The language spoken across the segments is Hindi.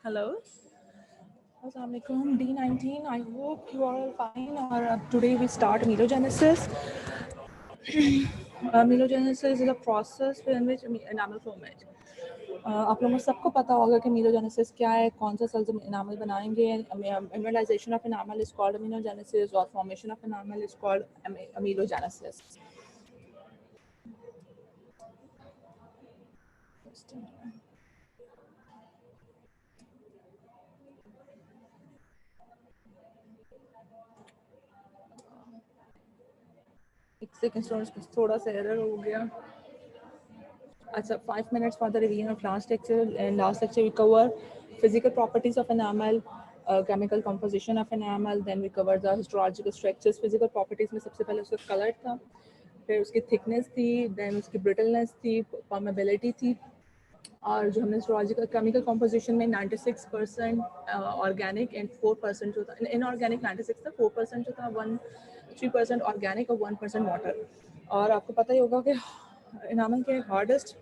Hello. Assalamualaikum. D19. I hope you are all fine. Or today we start melogenesis. Melogenesis is a process in which enamel formation. आप लोगों को सबको पता होगा कि मीलोजेनेसिस क्या है, कौन सा सेल्स एनामल बनाएंगे. Mineralisation of enamel is called amelogenesis और formation of enamel is called amelogenesis. एक सेकंड, थोड़ा सा एरर हो गया. अच्छा, 5 minutes for the revision of last lecture. In last lecture we cover physical properties of enamel, chemical composition of enamel, then we cover the histological structures. Physical properties में सबसे पहले उसका कलर था, फिर उसकी थिकनेस थी, देन उसकी ब्रिटलनेस थी, परमेबिलिटी थी, और जो हमने हिस्टोलॉजिकल केमिकल कॉम्पोजिशन में 96% ऑर्गेनिक एंड 4% जो था इनऑर्गेनिक, 96 था, 4% जो था 3% ऑर्गेनिक और 1% वाटर. और आपको पता ही होगा कि एनामल के हार्डेस्ट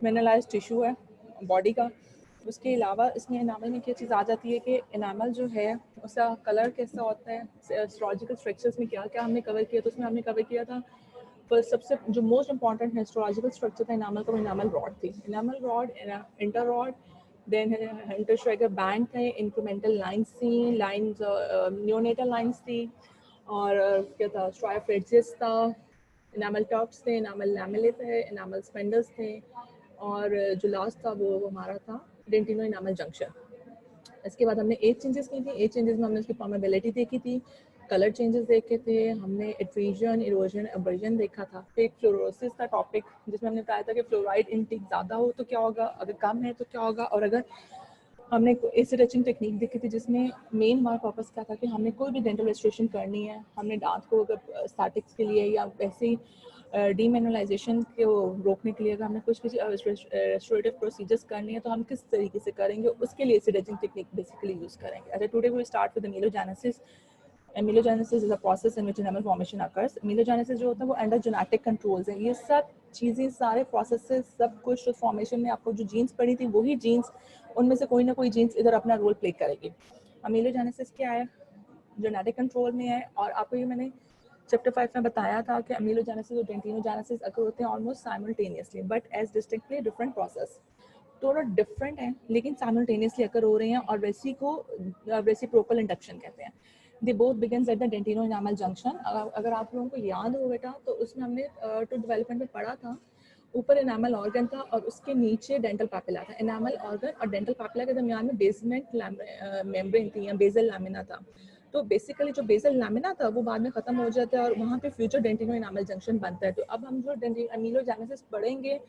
मिनरलाइज्ड टिश्यू है बॉडी का. उसके अलावा इसमें एनामल में क्या चीज़ आ जाती है कि एनामल जो है उसका कलर कैसा होता है, हिस्टोलॉजिकल स्ट्रक्चर्स में क्या क्या हमने कवर किया. तो उसमें हमने कवर किया था पर सबसे जो मोस्ट इंपॉर्टेंट हिस्टोलॉजिकल स्ट्रक्चर था एनामल का, वो एनामल रॉड थी. Enamel rod, inter rod, then Hunter Schreger band थे, इंक्रीमेंटल लाइंस थी, लाइंस नियोनेटल लाइंस थी, और क्या था, स्ट्राइफ्रेजियस था, एनामल टॉप्स थे, एनामल लैमेले थे, एनामल स्पेंडल्स थे, और जो लास्ट था वो हमारा था डेंटिनो एनामल जंक्शन. इसके बाद हमने एज चेंजेस की थी. एज चेंजेस में हमने उसकी परमेबिलिटी देखी थी, कलर चेंजेस देखे थे, हमने एट्रीजन, इरोजन, अबर्जन देखा था. फिर फ्लोरोसिस का टॉपिक जिसमें हमने बताया था कि फ्लोराइड इनटेक ज़्यादा हो तो क्या होगा, अगर कम है तो क्या होगा, और अगर हमने एसिड एचिंग टेक्निक देखी थी जिसमें मेन हमारा पर्पस क्या था कि हमने कोई भी डेंटल रेस्टोरेशन करनी है, हमने दांत को अगर स्टैटिक्स के लिए या वैसे ही डीमिनरलाइजेशन को रोकने के लिए अगर हमें कुछ भी रेस्टोरेटिव प्रोसीजर्स करनी है तो हम किस तरीके से करेंगे, उसके लिए acid etching technique basically use करेंगे. अच्छा, today we start with amelogenesis. Melogenesis is a process in which enamel formation occurs. Melogenesis जो होता है वो अंडर जेनेटिक कंट्रोल्स है. ये सब चीज़ें, सारे प्रोसेसेस, सब कुछ जो फॉर्मेशन में आपको जो जीन्स पड़ी थी वही जीन्स, उनमें से कोई ना कोई जीन्स इधर अपना रोल प्ले करेगी. Melogenesis क्या है, जेनेटिक कंट्रोल में है. और आपको ये मैंने चैप्टर 5 में बताया था कि अमीलोजेनेसिस और डेंटिनोजेनेसिस अगर होते हैं almost simultaneously but as distinctly different process. दोनों डिफरेंट हैं लेकिन साइमल्टेनियसली अकर हो रहे हैं, और रेसिप्रोकल इंडक्शन कहते हैं. They both begins at the dentino enamel junction. अगर आप लोगों को याद हो बेटा तो उसमें हमने टू डेवलपमेंट में पढ़ा था, ऊपर एनामल ऑर्गन था और उसके नीचे डेंटल पैपिला था. एनामल ऑर्गन और डेंटल पैपिला के दरमियान में बेसमेंट मेम्ब्रेन थी या बेसल लैमिना था. तो बेसिकली जो बेसल लैमिना था वो बाद में खत्म हो जाता है और वहाँ पे फ्यूचर डेंटिनो एनामल जंक्शन बनता है. तो अब हम जो अमीलोजेनेसिस पढ़ेंगे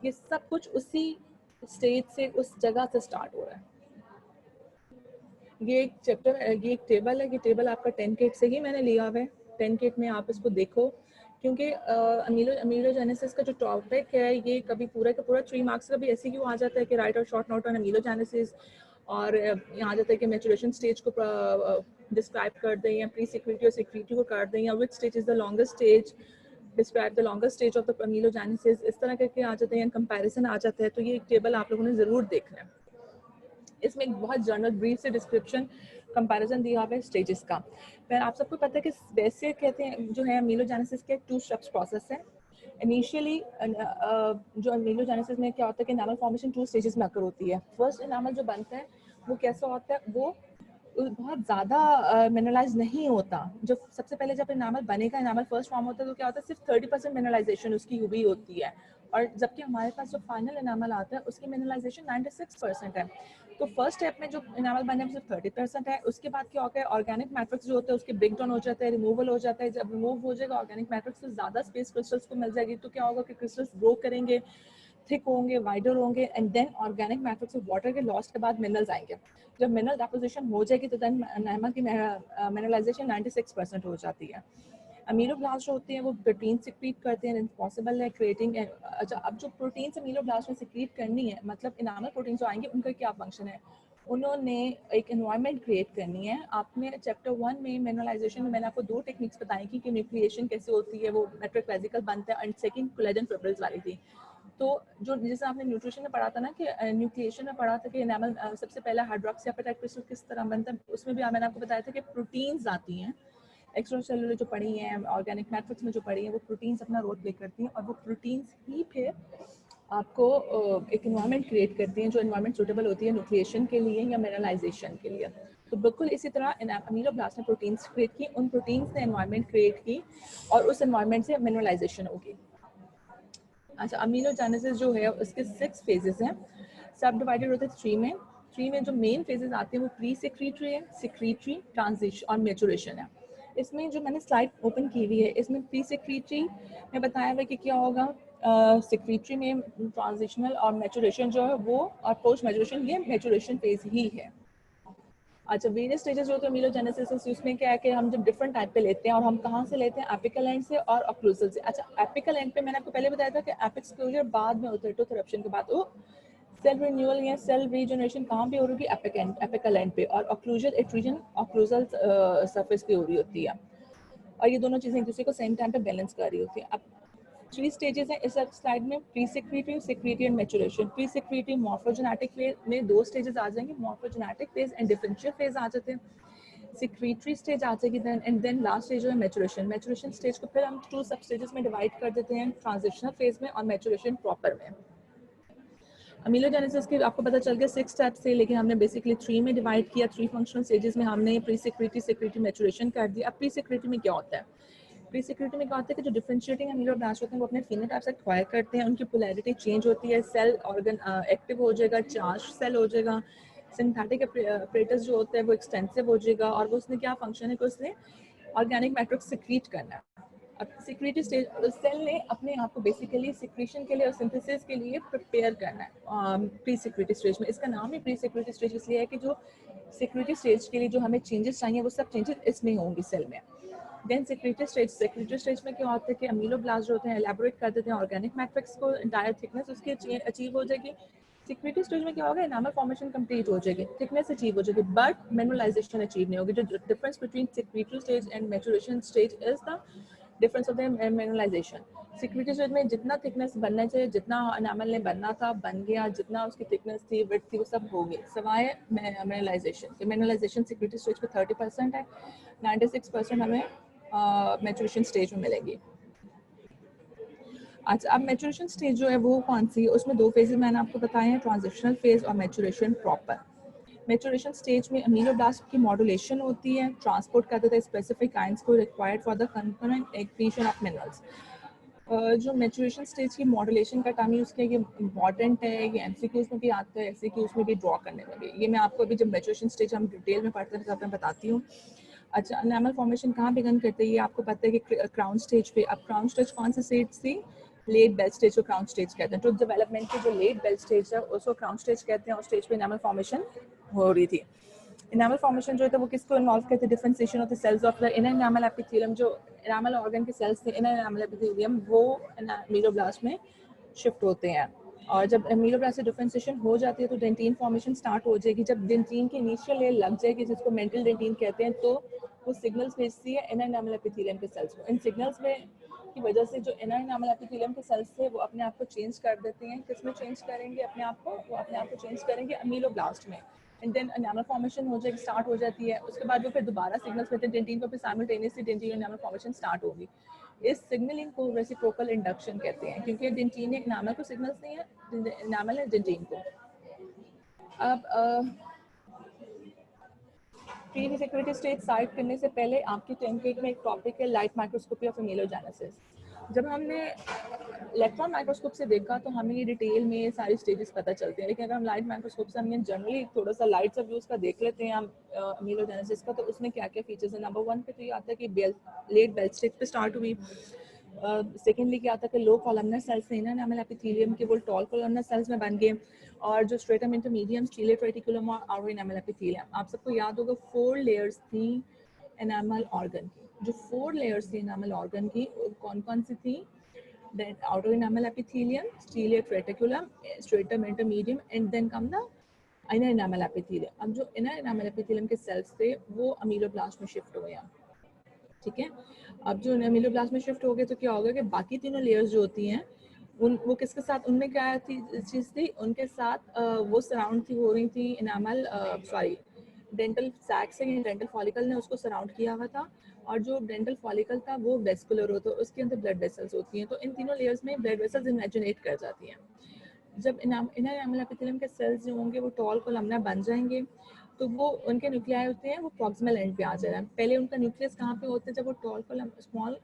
ये सब कुछ उसी स्टेज से, उस जगह से स्टार्ट हो रहा है. ये एक चैप्टर, ये एक टेबल है. ये टेबल आपका 10 केट से ही मैंने लिया हुआ है. 10 केट में आप इसको देखो क्योंकि अमीलोजेनेसिस का जो टॉपिक है ये कभी पूरा का पूरा 3 मार्क्स का भी ऐसे क्यों आ जाता है कि राइट और शॉर्ट नोट ऑन अमीलोजेनेसिस, और यहाँ जाता है कि मैचुरेशन स्टेज को डिस्क्राइब कर दें या प्री सिक्रीटी और सिक्रीटी को कर दें, या which stage is the longest stage, describe the longest stage of the amelogenesis, इस तरह करके आ जाते हैं, कंपैरिजन आ जाता है. तो ये एक टेबल आप लोगों ने ज़रूर देखना है. इसमें एक बहुत जनरल ब्रीफ से डिस्क्रिप्शन कंपैरिजन दिया हुआ है स्टेजेस का. फिर आप सबको पता है कि वैसे कहते हैं जो है अमीलोजेनेसिस के 2 स्टेप्स प्रोसेस है. इनिशियली जो अमीलोजेनेसिस में क्या होता है कि एनामल फॉर्मेशन 2 स्टेजेस में अकर होती है. फर्स्ट एनामल जो बनता है वो कैसा होता है, वो बहुत ज़्यादा मिनरलाइज नहीं होता. जो सबसे पहले जब एनामल बनेगा, एनामल फर्स्ट फॉर्म होता है तो क्या होता है, सिर्फ 30% मिनरलाइजेशन उसकी हुई होती है, और जबकि हमारे पास जो फाइनल एनामल आता है उसकी मिनरलाइजेशन 96% है. तो फर्स्ट स्टेप में जो एनामल बनने में सिर्फ 30% है. उसके बाद क्या होता है, ऑर्गेनिक मैट्रिक्स जो होता है उसके ब्रेक डाउन हो जाता है, रिमूवल हो जाता है. जब रिमूव हो जाएगा ऑर्गेनिक मैट्रिक्स तो ज़्यादा स्पेस क्रिस्टल्स को मिल जाएगी. तो क्या होगा कि क्रिस्टल्स ग्रो करेंगे, थिक होंगे, वाइडर होंगे, एंड देन ऑर्गेनिक मैट्रिक्स और वाटर के लॉस के बाद मिनरल्स आएंगे. जब मिनरल डेपोजिशन हो जाएगी तो देन एनामल की मिनरलाइजेशन 96% हो जाती है. अमीलोब्लास्ट होते हैं वो प्रोटीन सिक्रीट करते हैं, रिस्पॉन्सिबल है क्रिएटिंग. अच्छा, अब जो प्रोटीन अमीलोब्लास्ट में सिक्रीट करनी है, मतलब इनामल प्रोटीन जो आएंगे उनका क्या फंक्शन है, उन्होंने एक एनवायरनमेंट क्रिएट करनी है. आपने चैप्टर 1 में मिनरलाइजेशन में मैंने आपको 2 टेक्निक्स बताई कि न्यूक्लिएशन कैसे होती है, वो मेट्रिक वेसिकल बनता है, एंड सेकंड कोलेजन फिब्रिल्स वाली थी. तो जो जैसे आपने न्यूट्रिशन में पढ़ा था ना कि न्यूक्लिएशन में पढ़ा था कि एनामल सबसे पहला हाइड्रोक्सी एपेटाइट क्रिस्टल किस तरह बनता है, उसमें भी मैंने आपको बताया था कि प्रोटीन्स आती हैं एक्स्ट्रा सेलुलर जो पढ़ी हैं, ऑर्गेनिक मैट्रिक्स में जो पढ़ी हैं, वो प्रोटीन्स अपना रोल प्ले करती हैं और वो प्रोटीन्स ही फिर आपको एक इन्वायरमेंट क्रिएट करती हैं जो इन्वायरमेंट सूटेबल होती है न्यूक्लिएशन के लिए या मिनरलाइजेशन के लिए। तो बिल्कुल इसी तरह अमीलोब्लास्ट ने प्रोटीन्स क्रिएट की, उन प्रोटीन्स ने एनवायरनमेंट क्रिएट की और उस एनवायरनमेंट से मिनरलाइजेशन होगी। अच्छा, अमीलोजेनेसिस जो है उसके 6 फेजेस हैं, सब डिवाइडेड होते हैं 3 में जो मेन फेजेस आते हैं वो प्री सेक्रेटरी है, सेक्रेटरी, ट्रांजिशन और मैचुरेशन है। इसमें जो मैंने स्लाइड ओपन की हुई है इसमें प्री सेक्रेटरी में बताया हुआ कि क्या होगा, सेक्रेटरी में ट्रांजिशनल और मैचुरेशन जो है वो, और पोस्ट मैचुरेशन ये मैचुरेशन फेज ही है। अच्छा, वेरियस स्टेजेस जो होते हैं अमीलोजेनेसिस, उसमें क्या है कि हम जब डिफरेंट टाइप पे लेते हैं और हम कहाँ से लेते हैं, एपिकल एंड से और ऑक्लूसल से। अच्छा, एपिकल एंड पे मैंने आपको पहले बताया था कि एपिक्स क्लोजर बाद में होता है टूथ इरप्शन के बाद। वो सेल रिन्यूअल या सेल रीजनरेशन कहाँ पे हो रही है, एपिकल एंड पे, और ऑक्लूजल एट्रीजन ऑक्लूसल सरफेस पे हो रही होती है, और ये दोनों चीजें एक दूसरे को सेम टाइम पे बैलेंस कर रही होती है। अब 3 स्टेजेस हैं इस स्लाइड में, pre secretory, secretory and maturation. Pre secretory morphogenetic phase में 2 स्टेजेस आ जाएंगे, morphogenetic phase and differential phase आ जाते हैं। सेक्रेटरी स्टेज आ जाएगी then, and then last stage जो है मैचुरेशन। मैचुरेशन स्टेज को फिर हम 2 सब स्टेजेस में डिवाइड कर देते हैं, ट्रांजिशनल फेज में और मैचुरेशन प्रॉपर में। अमीलोजेनेसिस के आपको पता चल गया 6 स्टेप्स से, लेकिन हमने बेसिकली 3 में डिवाइड किया। 3 फंक्शनल स्टेजेस में हमने प्री सेक्रेटरी, सेक्रेटरी, मैचुरेशन कर दिया। अब प्री सेक्रेटरी में क्या होता है, प्री सेक्रेटरी में क्या होता है कि जो डिफरेंशिएटिंग अमीलोब्लास्ट होते हैं वो अपने फिनोटाइप से एक्वायर करते हैं, उनकी पोलैरिटी चेंज होती है, सेल ऑर्गन एक्टिव हो जाएगा, चार्ज सेल हो जाएगा, सिंथेटिक अपरेटस जो होता है वो एक्सटेंसिव हो जाएगा, और वो उसने क्या फंक्शन है कि उसने ऑर्गेनिक मैट्रिक्स सिक्रीट करना है। अब सिक्रेटरी स्टेज सेल ने अपने आप को बेसिकली सिक्रीशन के लिए और सिंथेसिस के लिए प्रिपेयर करना है प्री सिक्रेटरी स्टेज में। इसका नाम ही प्री सिक्रेटरी स्टेज इसलिए है कि जो सिक्रेटरी स्टेज के लिए जो हमें चेंजेस चाहिए वो सब चेंजेस इसमें होंगी सेल में। देन सेक्रेटरी स्टेज में क्या होता है कि अमीलोब्लास्ट जो होते हैं एलैबोरेट कर देते हैं ऑर्गेनिक मैट्रिक्स को, एंटायर थिकनेस उसकी अचीव हो जाएगी। सेक्रेटरी स्टेज में क्या होगा, एनामल फॉर्मेशन कंप्लीट हो जाएगी, थिकनेस अचीव हो जाएगी, बट मिनरलाइजेशन अचीव नहीं होगी। जो difference between secretory stage and maturation stage is the difference of the mineralisation. Secretory stage में जितना थिकनेस बनना चाहिए, जितना एनामल ने बनना था बन गया, जितना उसकी थिकनेस थी, विड्थ थी, वो सब हो गई, सिवाय मिनरलाइजेशन। तो मिनरलाइजेशन सेक्रेटरी स्टेज पे 30% है, 96% हमें मैचुरेशन स्टेज में मिलेगी। अच्छा, अब मैचुरेशन स्टेज जो है वो कौन सी है, उसमें 2 फेजेस मैंने आपको बताए हैं, ट्रांजिशनल फेज और मैचुरेशन प्रॉपर। मैचुरेशन स्टेज में अमीलोब्लास्ट की मॉड्यूलेशन होती है, ट्रांसपोर्ट कर देता है स्पेसिफिक आयंस को required for the component accretion of minerals. जो मैचुरेशन स्टेज की मॉड्यूलेशन का टाइम यूज़ किया, ये इंपॉर्टेंट है, ये एमसीक्यूज में भी आता है, एमसीक्यूज में भी ड्रॉ करने में भी। ये मैं आपको अभी जब मैचुरेशन स्टेज हम डिटेल में पढ़ते हैं तब मैं बताती हूँ। अच्छा, एनामल फॉर्मेशन कहाँ बिगन करते हैं, ये आपको पता है कि क्राउन स्टेज पे। अब क्राउन स्टेज कौन सा स्टेज थी, लेट बेल स्टेज को क्राउन स्टेज कहते हैं। ट्रूथ डेवलपमेंट की जो लेट बेल स्टेज है उसको क्राउन स्टेज कहते हैं, और स्टेज पे एनामल फॉर्मेशन हो रही थी। एनामल फॉर्मेशन जो है वो किसको इन्वॉल्व करते हैं, differentiation of the cells of the inner enamel epithelium. जो एनामल ऑर्गन के सेल्स थे इनर एनामल एपिथेलियम, वो अमीलोब्लास्ट में शिफ्ट होते हैं, और जब अमीलोब्लास्ट से डिफरेंशिएशन हो जाती है तो डेंटिन फॉर्मेशन स्टार्ट हो जाएगी। जब डेंटिन की इनिशियल लेयर लग जाएगी जिसको मेंटल डेंटिन कहते हैं, तो वो सिग्नल्स भेजती है इनर एनामल एपिथेलियम के सेल्स को। इन सिग्नल्स में की वजह से जो इनर एनामल एपिथेलियम के सेल्स थे वो अपने आप को चेंज कर देते हैं। किसमें चेंज करेंगे अपने आप को, वो अपने आप को चेंज करेंगे अमीलोब्लास्ट में, एंड देन एनामल फॉर्मेशन हो जाएगी, स्टार्ट हो जाती है। उसके बाद वो फिर दोबारा सिग्नल्स देते हैं डेंटिन को, फिर simultaneously dentin enamel formation start होगी। इस सिग्नलिंग को रेसिप्रोकल इंडक्शन कहते हैं, क्योंकि डेंटिन ने एनामल को सिग्नल्स नहीं है, एनामल है डेंटिन को। अब प्री सेक्रेटरी स्टेज साइड करने से पहले आपकी टेम्पलेट में एक टॉपिक है लाइट माइक्रोस्कोपी ऑफ अमीलोजेनेसिस। जब हमने इलेक्ट्रॉन माइक्रोस्कोप से देखा तो हमें ये डिटेल में ये सारी स्टेजेस पता चलते हैं, लेकिन अगर हम लाइट माइक्रोस्कोप से हमें जनरली थोड़ा सा लाइट सा व्यूज का देख लेते हैं हम अमीलोजेनेसिस का, तो उसमें क्या क्या फीचर्स है। नंबर 1 पे तो ये आता है कि लेट बेल स्टेज पे स्टार्ट हुई। सेकेंडली क्या आता है कि लो कॉलमनर सेल्स थे एनामल एपिथेलियम के, वो टॉल कॉलमनर सेल्स में बन गए, और जो स्ट्रेटम इंटरमीडियम, स्टीलियट रेटिकुलम और आउटर एनामल एपिथेलियम। आप सबको याद होगा 4 लेयर्स थी एनामल ऑर्गन की। जो 4 लेयर्स थी एनामल ऑर्गन की कौन कौन सी थी, outer enamel epithelium, ciliate reticulum, stratum intermedium, and then come the inner enamel epithelium. अब जो inner enamel epithelium के cells थे वो अमीलोब्लास्ट में शिफ्ट हो गया, ठीक है। अब जो अमीलोब्लास्ट में शिफ्ट हो गए तो क्या होगा कि बाकी तीनों लेयर्स जो होती हैं वो किसके साथ, उनमें क्या थी चीज़ थी, उनके साथ वो सराउंड थी हो रही थी इनामल, सॉरी डेंटल सैक से, डेंटल फॉलिकल ने उसको सराउंड किया हुआ था, और जो डेंटल फॉलिकल था वो वेस्कुलर होता है, उसके अंदर ब्लड वेसल्स होती हैं, तो इन तीनों लेयर्स में ब्लड वेसल्स इमेजिनेट कर जाती हैं। जब इनर एनामल एपिथेलियम के सेल्स जो होंगे वो टॉल कोलमना बन जाएंगे, तो वो उनके न्यूक्लियाई होते हैं वो प्रॉक्सिमल एंड पे आ जाएगा। पहले उनका न्यूक्लियस कहाँ पे होते हैं, जब वो टॉल कोलम स्मॉल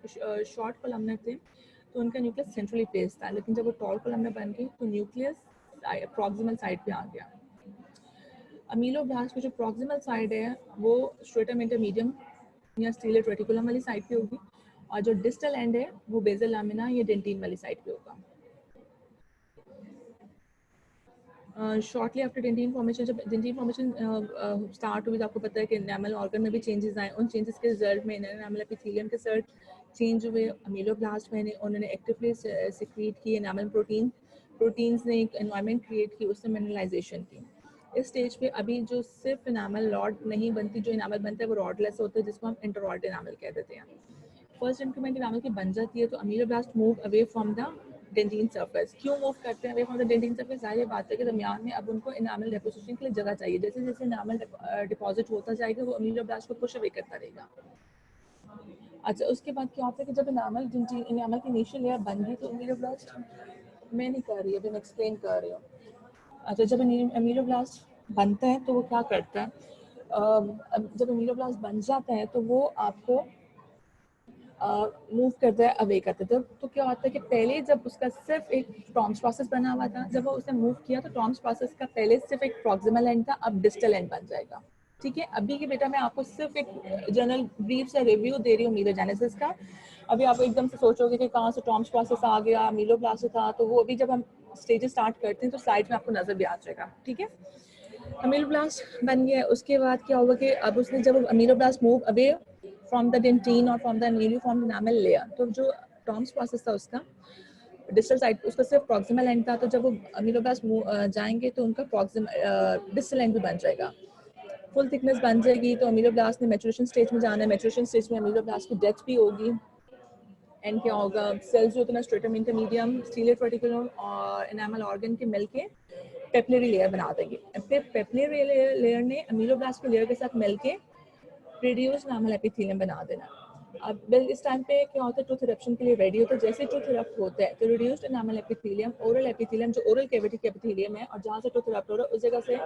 शॉर्ट कोलमना थे तो उनका न्यूक्लियस सेंट्रली प्लेस था, लेकिन जब वो टॉल कोलमना बन गई तो न्यूक्लियस प्रॉक्सिमल साइड पे आ गया। अमीलोब्लास्ट की जो प्रॉक्सिमल साइड है वो स्ट्रेटम इंटरमीडियम या स्टीलेट रेटिकुलम वाली साइड पे होगी, और जो डिस्टल एंड है वो बेसल लामिना या डेंटिन वाली साइड पे होगा। शॉर्टली आफ्टर डेंटिन फॉर्मेशन, जब डेंटिन फॉर्मेशन स्टार्ट हुई तो आपको पता है कि एनामल ऑर्गन में भी चेंजेस आए, उन चेंजेस के रिजल्ट में एनामल एपिथेलियम के सेल चेंज हुए। अमीलोब्लास्ट में उन्होंने एक्टिवली सिक्रीट की एनामल प्रोटीन्स ने एक एनवायरनमेंट क्रिएट की, उससे मिनरलाइजेशन की। इस स्टेज पे अभी जो सिर्फ एनामल रॉड नहीं बनती, जो एनामल बनता है वो रॉडलेस होता है, जिसको हम इंटररॉड एनामल कह देते हैं। फर्स्ट इंक्रीमेंट एनामल की बन जाती है तो ameloblast move away from the dentin surface. क्यों मूव करते हैं away from the dentin surface? जाहिर बात है कि दरमियान में अब उनको एनामल डिपोजिशन के लिए जगह चाहिए, जैसे जैसे एनामल डिपॉजिट होता जाएगा वो अमीलोब्लास्ट को पुश अवे करता रहेगा। अच्छा, उसके बाद क्या होता है कि जब एनामल एनामल की इनिशियल लेयर बन गई तो अमीलोब्लास्ट, मैं नहीं कर रही, अभी मैं एक्सप्लेन कर रही हूँ। अच्छा, जब अमीलोब्लास्ट बनता है तो वो क्या करता है, जब अमीलोब्लास्ट बन जाता है तो वो आपको मूव करता है अवे करता है। तो क्या होता है कि पहले जब उसका सिर्फ एक टॉम्स प्रोसेस बना हुआ था, जब वो उसने मूव किया तो टॉम्स प्रोसेस का पहले सिर्फ एक प्रॉक्सिमल एंड था, अब डिस्टल एंड बन जाएगा। ठीक है, अभी के बेटा मैं आपको सिर्फ एक जनरल ब्रीफ से रिव्यू दे रही हूँ मीलोजेनेसिस का। अभी आप एकदम से सोचोगे कि कहाँ से टॉम्स प्रोसेस आ गया, मीलोब्लास्ट था, तो वो अभी जब हम स्टेजेस स्टार्ट करते हैं तो साइड में आपको नजर भी आ जाएगा। ठीक है, अमीलोब्लास्ट बन गया, उसके बाद क्या होगा कि अब उसने जब ameloblast move away from the dentin और from the newly formed enamel layer, तो जो टॉम्स प्रोसेस था उसका डिस्टल साइड, उसका सिर्फ प्रॉक्सिमल एंड था, तो जब वो अमीलोब्लास्ट जाएंगे तो उनका डिस्टल एंड भी बन जाएगा, फुल थिकनेस बन जाएगी। तो अमीलोब्लास्ट ने मैचुरेशन स्टेज में जाना है, मैचुरेशन स्टेज में अमीलोब्लास्ट की डेथ भी होगी। एंड क्या होगा, सेल्स जो होते हैं स्ट्रेटम इंटरमीडियम, स्टीलेट रेटिकुलम और एनामल ऑर्गन के मिलके पेपलरी लेयर बना देंगे। फिर पेपलरी लेयर ने अमीलोब्लास्ट के लेयर के साथ मिलके रेडियोस एनामल एपिथेलियम बना देना। अब बिल इस टाइम पे क्या होता है, टूथ इरप्शन के लिए रेडी होता है। जैसे टूथ इरप्ट होता है तो reduced enamel epithelium, oral epithelium जो ओरल कैविटी के एपिथेलियम है और जहाँ से टूथ इरप्ट हो रहा है उस जगह से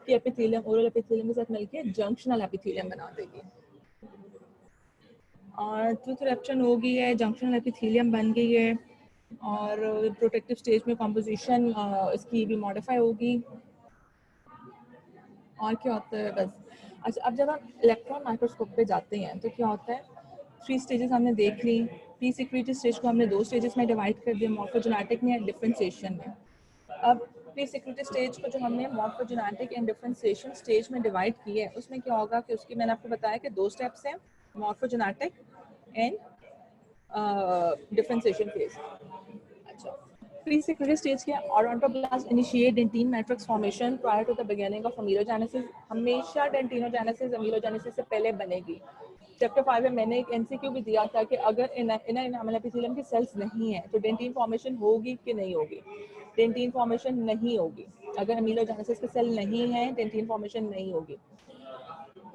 कि एपिथेलियम ओरल एपिथेलियम के साथ मिलके जंक्शनल एपिथेलियम बना देगी, और टूथ इरप्शन हो गई है, जंक्शनल एपिथेलियम बन गई है, और प्रोटेक्टिव स्टेज में कॉम्पोजिशन इसकी भी मॉडिफाई होगी। और क्या होता है बस। अच्छा, अब जब हम इलेक्ट्रॉन माइक्रोस्कोप पे जाते हैं तो क्या होता है, 3 स्टेजेस हमने देख ली। प्री सिक्रेटरी स्टेज को हमने 2 स्टेजेस में डिवाइड कर दिया, मॉर्फोजेनेटिक में, डिफरेंशिएशन में। अब प्री सिक्रेटरी स्टेज को जो हमने मॉर्फोजेनेटिक एंड डिफरेंशिएशन स्टेज में डिवाइड किया है, उसमें क्या होगा कि उसकी मैंने आपको बताया कि 2 स्टेप्स हैं, मॉर्फोजेनेटिक एंड डिफरेंशिएशन फेज। अच्छा, pre-secretory stage के odontoblasts initiate dentine matrix formation prior to the beginning of amelogenesis। हमेशा डेंटिनोजेनेसिस अमीलोजेनेसिस से पहले बनेगी। चैप्टर 5 में मैंने एक एमसीक्यू भी दिया था कि अगर इनर एनामल एपिथेलियम की सेल्स नहीं है तो डेंटिन फॉर्मेशन होगी कि नहीं होगी। डेंटिन फॉर्मेशन नहीं होगी, अगर अमीलोजेनेसिस के सेल नहीं है डेंटिन फॉर्मेशन नहीं होगी।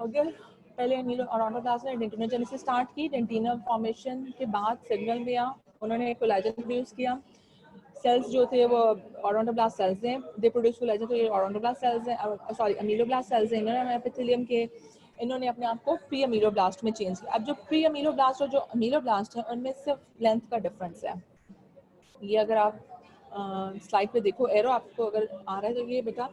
अगर पहले ओडोंटोब्लास्ट ने डेंटिनोजेनेसिस स्टार्ट की, डेंटिनल फॉर्मेशन के बाद सिग्नल दिया, उन्होंने कोलेजन प्रोड्यूस किया। सेल्स जो थे वो ओडोंटोब्लास्ट सेल्स हैं, दे प्रोड्यूस कोलेजन, तो ये ओडोंटोब्लास्ट सेल्स हैं, सॉरी अमीलोब्लास्ट सेल्स हैं, इन्होंने एपिथेलियम के, इन्होंने अपने आप को प्री अमीलोब्लास्ट में चेंज किया। अब जो प्री अमीलोब्लास्ट और जो अमीलोब्लास्ट है उनमें सिर्फ लेंथ का डिफरेंस है। ये अगर आप स्लाइड पे देखो, एरो आपको अगर आ रहा है तो ये बेटा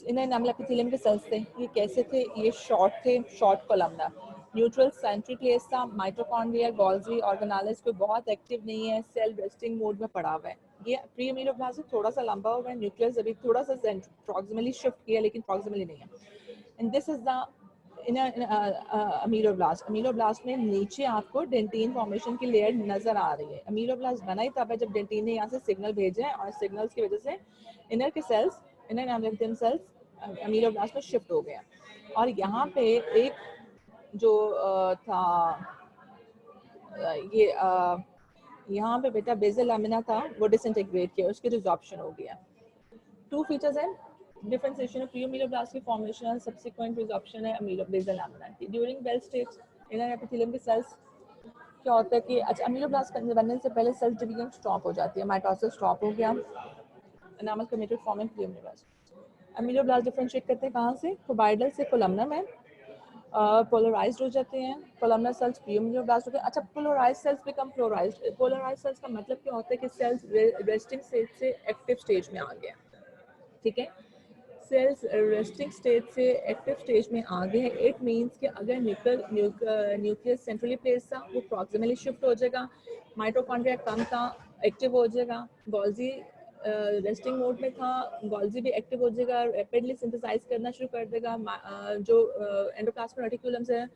इनर एनामल एपिथेलियम के सेल्स थे। ये कैसे थे, ये शॉर्ट थे, शॉर्ट कोलमना, न्यूट्रल सेंट्रिक्लेस था, माइटोकॉन्ड्रिया गोल्जी ऑर्गेनालिस कोई बहुत एक्टिव नहीं है, सेल रेस्टिंग मोड में पड़ा हुआ है। ये प्री अमीलोब्लास्ट थोड़ा सा लंबा हुआ है, न्यूक्लियस अभी थोड़ा सा प्रॉक्सिमली शिफ्ट किया लेकिन प्रॉक्सिमली नहीं है। And this is the ameloblast. Ameloblast में नीचे आपको डेंटिन फॉर्मेशन की लेयर नजर आ रही है। अमीलोब्लास्ट बना ही तब है जब डेंटिन ने यहाँ से सिग्नल भेजे हैं और सिग्नल्स की वजह से इनर के cells, inner enamel cells ameloblast में शिफ्ट हो गए। और यहाँ पे एक जो था ये यहाँ पे बेटा बेसल लैमिना था वो डिसइंटीग्रेट किया, उसकी रिजॉर्प्शन हो गया। टू फीचर्स हैं डिफरेंशिएशन ऑफ प्री-अमीलोब्लास्ट की फॉर्मेशन और सब्सिक्वेंट रिजॉर्प्शन है अमीलो बेसल लैमिना की। During bell stage inner epithelium के सेल्स क्या होता है कि अच्छा अमीलोब्लास्ट बनने से पहले सेल डिवीजन स्टॉप हो जाती है, माइटोसिस स्टॉप हो गया, enamel committed forming pre-ameloblast. Ameloblast differentiate करते हैं कहाँ से? कोबाइडल से कोलमना में पोलराइज्ड हो जाते हैं, कोलमनर सेल्स प्री-अमीलोब्लास्ट होते हैं। अच्छा polarised cells become polarised, polarised cells का मतलब क्या होता है कि सेल्स रेस्टिंग स्टेज से एक्टिव स्टेज में आ गया, ठीक है। सेल्स रेस्टिंग स्टेज से एक्टिव स्टेज में आ गए हैं, इट मींस कि अगर न्यूक्लियस सेंट्रली प्लेस था वो प्रॉक्सिमली शिफ्ट हो जाएगा, माइटोकॉन्ड्रिया कम था एक्टिव हो जाएगा, गोल्जी रेस्टिंग मोड में था, गोल्जी भी एक्टिव हो जाएगा, रैपिडली सिंथेसाइज करना शुरू कर देगा, जो एंडोप्लाज्मिक रेटिकुलम्स है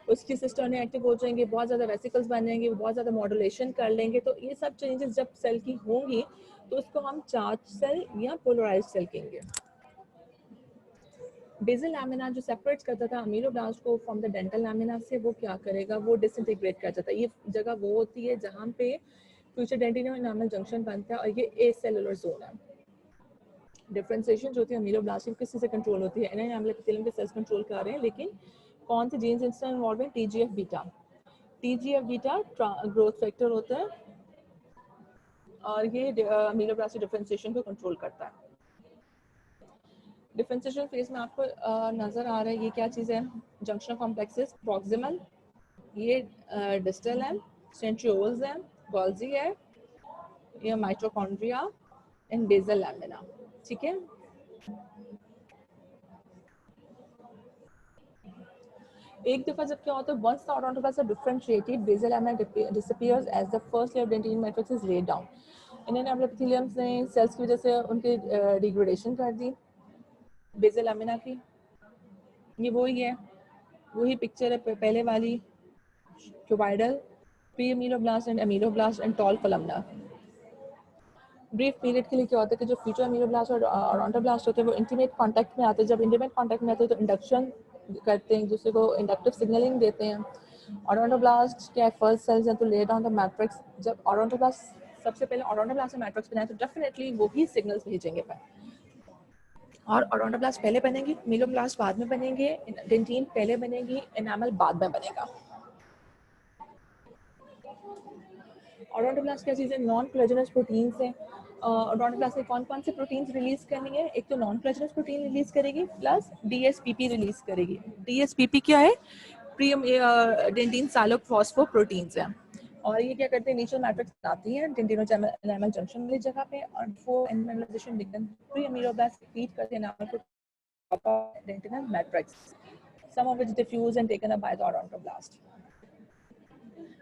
उसकी सिस्टम एक्टिव हो जाएंगे, बहुत ज़्यादा वेसिकल्स बनेंगे, बहुत ज़्यादा मॉड्यूलेशन कर लेंगे। तो ये सब चेंजेस जब सेल की होंगी तो उसको हम चार्ज सेल या पोलराइज्ड सेल कहेंगे। बेसल लैमिना जो सेपरेट करता था अमीलोब्लास्ट को फ्रॉम द डेंटल लैमिना से, वो क्या करेगा, वो डिसइंटीग्रेट कर जाता है। ये जगह वो होती है जहाँ पे फ्यूचर डेंटिनो एनामल जंक्शन बनता है और ये ए सेलुलर जोन है। डिफरेंशिएशन जो होती है अमीलोब्लास्ट की किसी से कंट्रोल होती है, एनामल एपिथेलियम के सेल्स कंट्रोल कर रहे हैं, लेकिन कौन से जीन्स इसमें इन्वॉल्व है? TGF beta. TGF beta growth factor होता है और ये अमीलोब्लास्ट डिफरेंशिएशन को कंट्रोल करता है। डिफरेंशिएशन फेज में आपको नजर आ रहा है ये क्या चीज़ है? जंक्शन कॉम्प्लेक्सेस, प्रॉक्सिमल, ये डिस्टल है, सेंट्रियोल्स है, गोल्जी है, ये माइटोकॉन्ड्रिया एंड बेसल लैमिना, ठीक है। एक दफा जब क्या होता है, once the odontoblast are differentiated, basal lamina disappears as the first layer of dentin matrix is laid down. इन्हें एपिथेलियम्स ने सेल्स की वजह से उनकी डिग्रेडेशन कर दी बेसल लैमिना की। ये वही है, वही पिक्चर है पहले वाली, cuboidal, pre ameloblast and ameloblast and tall columnar. Brief period के लिए क्या होता है कि जो फ्यूचर अमीलोब्लास्ट और ओडोंटोब्लास्ट होते हैं वो इंटीमेट कांटेक्ट में आते हैं। जब इंटीमेट कांटेक्ट में आते हैं तो इंडक्शन करते हैं, दूसरे को इंडक्टिव सिग्नलिंग देते हैं। ओडोंटोब्लास्ट क्या फर्स्ट सेल्स हैं तो ले डाउन द मैट्रिक्स। जब ओडोंटोब्लास्ट सबसे पहले ओडोंटोब्लास्ट से मैट्रिक्स बनाए तो डेफिनेटली वो ही सिग्नल्स भेजेंगे पर, और ओडोंटोब्लास्ट पहले बनेंगे, मीलोब्लास्ट बाद में बनेंगे, डेंटिन पहले बनेगी, एनामल बाद में बनेगा। ओडोंटोब्लास्ट क्या चीज़ है? नॉन कोलेजनस प्रोटीन्स हैं। ओडोंटोब्लास्ट में कौन कौन से प्रोटीन्स रिलीज करनी है? एक तो नॉन कोलेजनस प्रोटीन रिलीज करेगी प्लस डीएसपीपी रिलीज करेगी। डीएसपीपी क्या है? प्रीम डेंटिन साइलो फॉस्फोप्रोटीन्स हैं, और ये क्या करते हैं? इनिशियल मैट्रिक्स बनाती हैं डेंटिनो एनामल जंक्शन वाली जगह पे, और वो एनामलाइजेशन बिगन प्री अमीलोब्लास्ट फीड करते हैं एनामल को डेंटिनल matrix, some of which diffuse and taken up by the odontoblaст।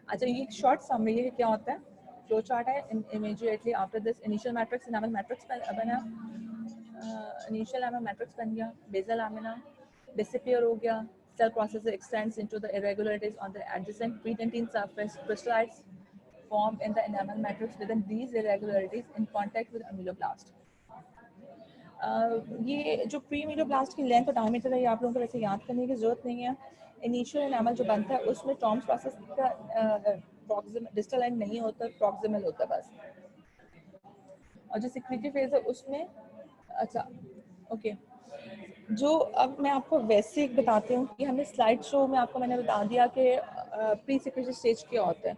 अच्छा ये शॉर्ट समरी है क्या होता है? फ्लो चार्ट है। Immediately after this initial matrix enamel matrix बना, इनिशियल एनामल मैट्रिक्स बन गया, बेसल लैमिना डिसअपीयर हो गया, cell process extends into the irregularities on the adjacent pre-dentine surface, crystallites form in the enamel matrix within these irregularities in contact with ameloblast। ये जो प्री अमीलोब्लास्ट की लेंथ और डायमीटर है ये आप लोगों को वैसे याद करने की जरूरत नहीं है। इनिशियल एनामल जो बनता है उसमें टॉम्स प्रोसेस का डिस्टल एंड नहीं होता, प्रॉक्सिमल होता है बस। और जो सिक्रीटरी फेज है उसमें, अच्छा ओके, जो अब मैं आपको वैसे एक बताती हूँ कि हमें स्लाइड शो में आपको मैंने बता दिया कि प्री सिक्रीटरी स्टेज क्या होता है।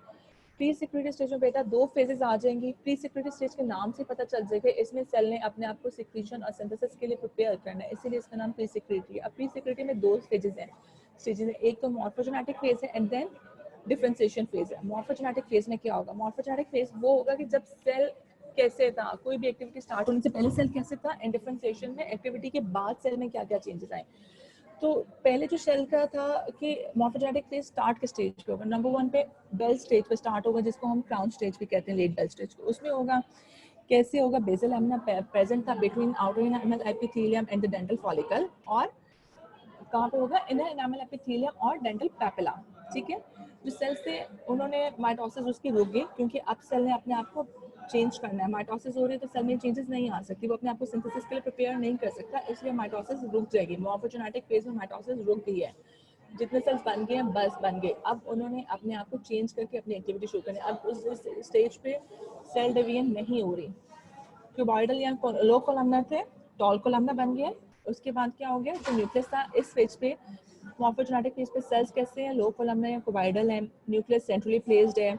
प्री सिक्रीटरी स्टेज में बेटा दो फेजेस आ जाएंगी। प्री सिक्रीटरी स्टेज के नाम से पता चल जाएगा इसमें सेल ने अपने आप को सिक्रीशन और सिंथेसिस के लिए प्रिपेयर करना है, इसीलिए इसका नाम प्री सिक्रीटरी है। अब प्री सिक्रीटरी में दो स्टेजेस हैं, एक तो मॉर्फोजेनेटिक फेज है एंड देन डिफरेंशिएशन फेज है। मॉर्फोजेनेटिक फेज में क्या होगा? मॉर्फोजेनेटिक फेज वो होगा कि जब सेल कैसे था, कोई भी एक्टिविटी स्टार्ट होने से पहले सेल कैसे था, एंड डिफरेंशिएशन में एक्टिविटी के बाद सेल में क्या क्या चेंजेस आए। तो पहले जो सेल का था कि मॉर्फोजेनेटिक फेज स्टार्ट के स्टेज पे होगा, नंबर 1 पे बेल स्टेज पे स्टार्ट होगा जिसको हम क्राउन स्टेज भी कहते हैं, लेट बेल स्टेज को। उसमें होगा कैसे होगा? बेसल लैमिना प्रेजेंट था between outer enamel epithelium and the dental follicle, और कहाँ पे होगा? इनर एनामल एपिथेलियम और डेंटल पैपिला, ठीक है। जो सेल से उन्होंने माइटोसिस उसकी रुक गई क्योंकि अब सेल ने अपने आप को चेंज करना है। माइटोसिस हो रही है तो सेल में चेंजेस नहीं आ सकती, वो अपने आप को सिंथेसिस के लिए प्रिपेयर नहीं कर सकता, इसलिए माइटोसिस रुक जाएगी। मॉर्फोजेनेटिक फेज में माइटोसिस रुक गई है, जितने सेल्स बन गए हैं बस बन गए। अब उन्होंने अपने आप को चेंज करके अपनी एक्टिविटी शुरू करनी। अब उस स्टेज पे सेल डिवीजन नहीं हो रही। क्यूबॉइडल या लो कोलमनर थे, टॉल कोलमनर बन गया। उसके बाद क्या हो गया, जो न्यूक्लियस था इस फेज पे, मॉर्फोजेनेटिक फेज पे सेल्स कैसे हैं, लो कोलमनर या क्यूबॉइडल है, न्यूक्लियस सेंट्रली प्लेस्ड है,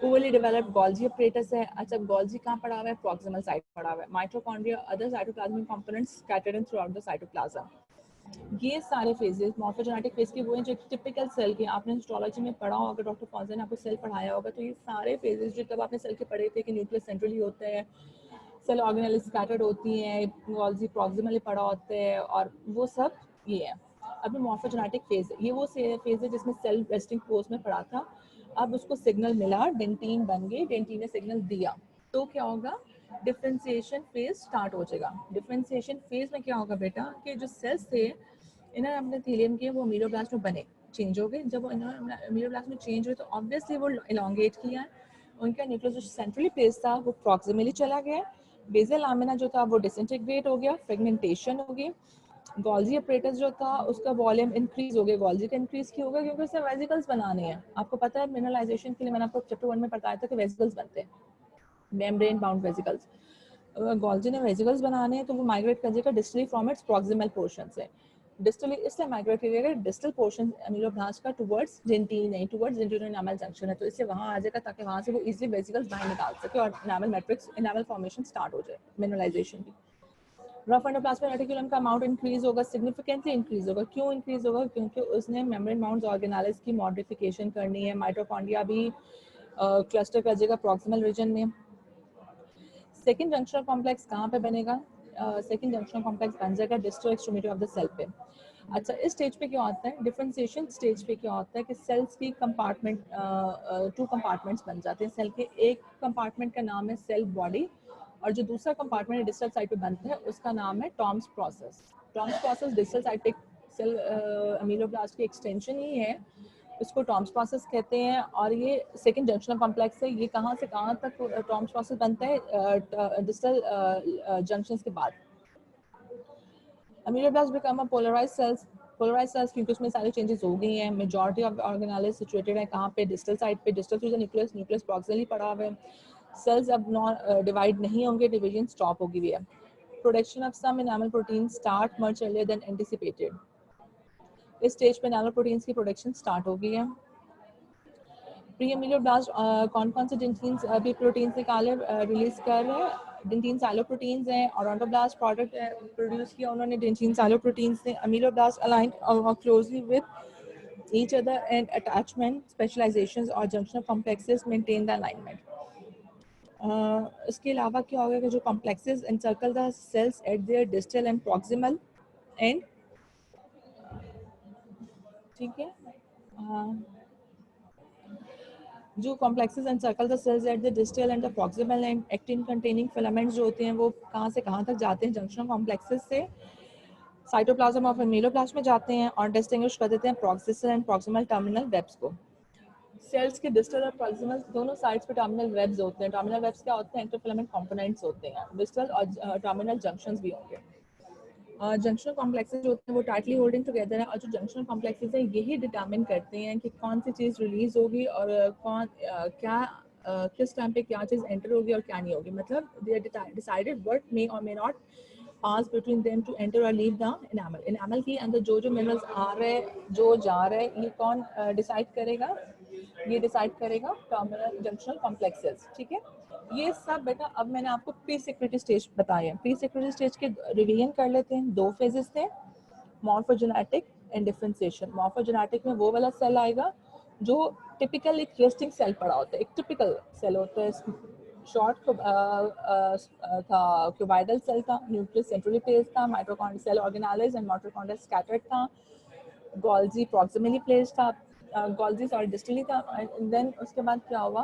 पोअरली डेवलप्ड गोल्जी अपरेटस है। अच्छा, गोल्जी कहाँ पड़ा हुआ है, प्रॉक्सिमल साइट पड़ा हुआ है। Mitochondria other cytoplasmic components scattered in through out the cytoplasm. ये सारे फेजेस मॉर्फोजेनेटिक फेज के वो हैं जो टिपिकल सेल के, आपने हिस्टोलॉजी में पढ़ा होगा, डॉक्टर फौजन ने आपको सेल पढ़ाया होगा, तो ये सारे फेजेस जो तब आपने सेल के पढ़े थे कि न्यूक्लियस सेंट्रली होता है, सेल ऑर्गेनेल स्कैटर्ड होती हैं, गोल्जी प्रॉक्सिमली पड़ा होता है, और वो सब ये है। अभी मॉर्फोजेनेटिक फेज, ये वो फेज है जिसमें सेल रेस्टिंग पोज में पड़ा था। अब उसको सिग्नल मिला, डेंटीन बन गई, डेंटीन ने सिग्नल दिया, तो क्या होगा, डिफरेंशिएशन फेज स्टार्ट हो जाएगा। डिफरेंशिएशन फेज में क्या होगा बेटा, कि जो सेल्स थे इन्होंने अपने थीलियम के वो अमीलोब्लास्ट में बने, चेंज हो गए। जब वो इन्होंने अमीलोब्लास्ट में चेंज हुए तो ऑब्वियसली वो इलोंगेट किया, उनका न्यूक्लियस जो सेंट्रली प्लेस था वो प्रॉक्सिमली चला गया, बेसल लामिना जो था वो डिसइंटीग्रेट हो गया, फ्रेगमेंटेशन हो गई। गोल्जी अपरेटस जो था उसका वॉल्यूम इंक्रीज हो गया। गोल्जी का इंक्रीज क्यों होगा, क्योंकि उससे वेसिकल्स बनाने हैं। आपको पता है मिनरलाइजेशन के लिए मैंने आपको चैप्टर 1 में बताया था कि वेसिकल्स बनते हैं, मेम्ब्रेन बाउंड वेसिकल्स। गोल्जी ने वेसिकल्स बनाने हैं तो वो माइग्रेट कर जाएगा distally from its proximal portion से। डिस्टली इसलिए माइग्रेट करिएगा, डिस्टल पोर्शन अमीलोब्लास्ट का टुवर्ड्स डेंटिन नहीं, टुवर्ड्स डेंटिनो एनामल जंक्शन है, तो इससे वहाँ आ जाएगा ताकि वहाँ से वो इजीली वेसिकल्स बाहर निकाल सके और enamel matrix, enamel formation start हो जाए, मिनरलाइजेशन की। रफ एंडोप्लाज्मिक रेटिकुलम का अमाउंट इंक्रीज होगा, सिग्निफिकेंटली इंक्रीज होगा। क्यों इंक्रीज होगा, क्योंकि उसने मेम्ब्रेन बाउंड ऑर्गेनेल्स की मॉडिफिकेशन करनी है। माइटोकॉन्ड्रिया भी क्लस्टर कर जाएगा प्रॉक्सिमल रीजन में। सेकंड जंक्शनल कॉम्प्लेक्स कहाँ पे बनेगा, सेकंड जंक्शनल कॉम्प्लेक्स बन जाएगा distal extremity of the cell पे। अच्छा, इस स्टेज पे क्या होता है, डिफरेंशिएशन स्टेज पे क्या होता है कि सेल्स की कंपार्टमेंट, 2 कंपार्टमेंट्स बन जाते हैं सेल के। एक कंपार्टमेंट का नाम है सेल बॉडी, और जो दूसरा कंपार्टमेंट डिस्टल साइड पे बनता है उसका नाम है Tomes process. Tom's process distal side पे सेल अमीलोब्लास्ट की एक्सटेंशन ही है, इसको टॉम्स प्रोसेस कहते हैं। और ये सेकंड जंक्शनल कॉम्प्लेक्स है। ये कहाँ से कहाँ तक टॉम्स प्रोसेस बनता है, डिस्टल जंक्शंस के बाद। Ameloblast become a polarised cells, polarised cells क्योंकि उसमें सारी चेंजेस हो गई हैं। मेजॉरिटी ऑफ ऑर्गेनेल सिचुएटेड है कहाँ पे, डिस्टल साइड पे, distal to the nucleus, nucleus proximally पड़ा हुआ है। सेल्स अब नॉन डिवाइड नहीं होंगे, डिवीजन स्टॉप होगी भी है। Production of some enamel protein start much earlier than anticipated. इस स्टेज पे एनामल प्रोटीन्स की प्रोडक्शन स्टार्ट हो गई है। प्री अमीलोब्लास्ट कौन कौन से डेंटिन्स अभी प्रोटीन्स निकाले, रिलीज कर रहे हैं, डेंटिन साइलोप्रोटीन्स हैं। और ऑडोब्लास्ट प्रोडक्ट प्रोड्यूस किया उन्होंने डेंटिन साइलोप्रोटीन्स ने। Ameloblast align closely with each other and attachment specialisations और junctional complexes maintain the alignment. इसके अलावा क्या होगा कि जो complexes encircle the cells at their distal and proximal end, ठीक है, जो complexes encircle the cells at the distal and the proximal end, actin containing filaments जो होते हैं वो कहाँ से कहाँ तक जाते हैं, जंक्शनल कॉम्प्लेक्सेस से साइटोप्लाज्म ऑफ अमीलोब्लास्ट में जाते हैं और डिस्टिंग्विश कर देते हैं प्रॉक्सिसल एंड प्रॉक्सिमल टर्मिनल वेब्स को। सेल्स के डिस्टल और प्रॉक्सिमल दोनों साइड्स पे टर्मिनल वेब्स होते हैं। टर्मिनल वेब्स क्या होते हैं, इंटरफिलामेंट कंपोनेंट्स होते हैं। डिस्टल और टर्मिनल जंक्शंस भी होंगे। जंक्शनल कॉम्प्लेक्सेस जो होते हैं वो टाइटली होल्डिंग टुगेदर है, और जो जंक्शनल कॉम्प्लेक्सेस हैं यही डिटरमिन करते हैं कि कौन सी चीज़ रिलीज होगी और किस टाइम पे क्या चीज़ एंटर होगी और क्या नहीं होगी। मतलब they are decided what may or may not pass between them to enter or leave the enamel. Enamel के अंदर जो जो मिनरल्स आ रहे हैं, जो जा रहे हैं, ये कौन डिसाइड करेगा, ये डिसाइड करेगा टर्मिनल जंक्शनल कॉम्प्लेक्सेस। ठीक है, ये सब बेटा अब मैंने आपको प्री सिक्योरिटी स्टेज बताया। प्री सिक्योरिटी स्टेज के रिवीजन कर लेते हैं। 2 फेजेस थे, मॉर्फोजेनेटिक एंड डिफरेंशिएशन। मॉर्फोजेनेटिक में वो वाला सेल आएगा जो टिपिकल एक रेस्टिंग सेल पड़ा होता है, एक टिपिकल सेल होता है। शॉर्ट था, क्यूबाइडल सेल था, न्यूक्लियस सेंट्रली प्लेस्ड था, mitochondria cell organelles and mitochondria scattered था, गोल्जी प्रॉक्सिमली प्लेस्ड था, गोल्जी सॉरी डिस्टली था। देन उसके बाद क्या हुआ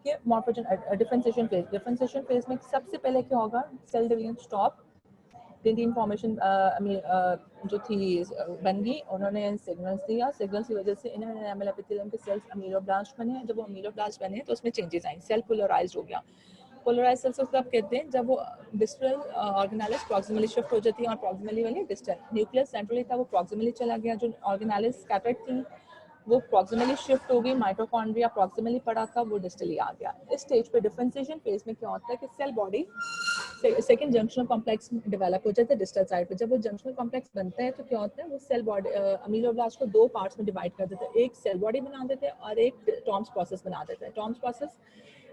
कि डिफरेंशिएशन फेज, डिफरेंशिएशन फेज में सबसे पहले क्या होगा, cell division stop, dentin formation जो थी बन गई, उन्होंने सिग्नल्स दिया, सिग्नल्स की वजह से इन्होंने एनामल एपिथेलियम के सेल्स अमीलोब्लास्ट बने। जब वो अमीलोब्लास्ट बने तो उसमें चेंजेस आई, सेल पोलराइज्ड हो गया। पोलराइज सेल्स को कब कहते हैं? जब वो डिस्टल ऑर्गेनेलिस प्रॉक्सिमली शिफ्ट हो जाती है और प्रॉक्सिमली वाली डिस्टल। न्यूक्लियस सेंट्रली था, वो प्रॉक्सिमली चला गया। जो ऑर्गेनेलिस स्कैटर्ड थी वो प्रॉक्सिमली शिफ्ट हो गई। माइटोकॉन्ड्रिया प्रॉक्सिमली पड़ा था, वो डिस्टली आ गया। इस स्टेज पे डिफरेंशिएशन फेज में क्या होता है कि cell body second junctional complex develop हो जाता है डिस्टल साइड पे। जब वो जंक्शनल कॉम्प्लेक्स बनता है तो क्या होता है, वो सेल बॉडी अमीलोब्लास्ट को दो पार्ट्स में डिवाइड कर देते हैं। एक सेल बॉडी बना देते हैं और एक टॉम्स प्रोसेस बना देते हैं। टॉम्स प्रोसेस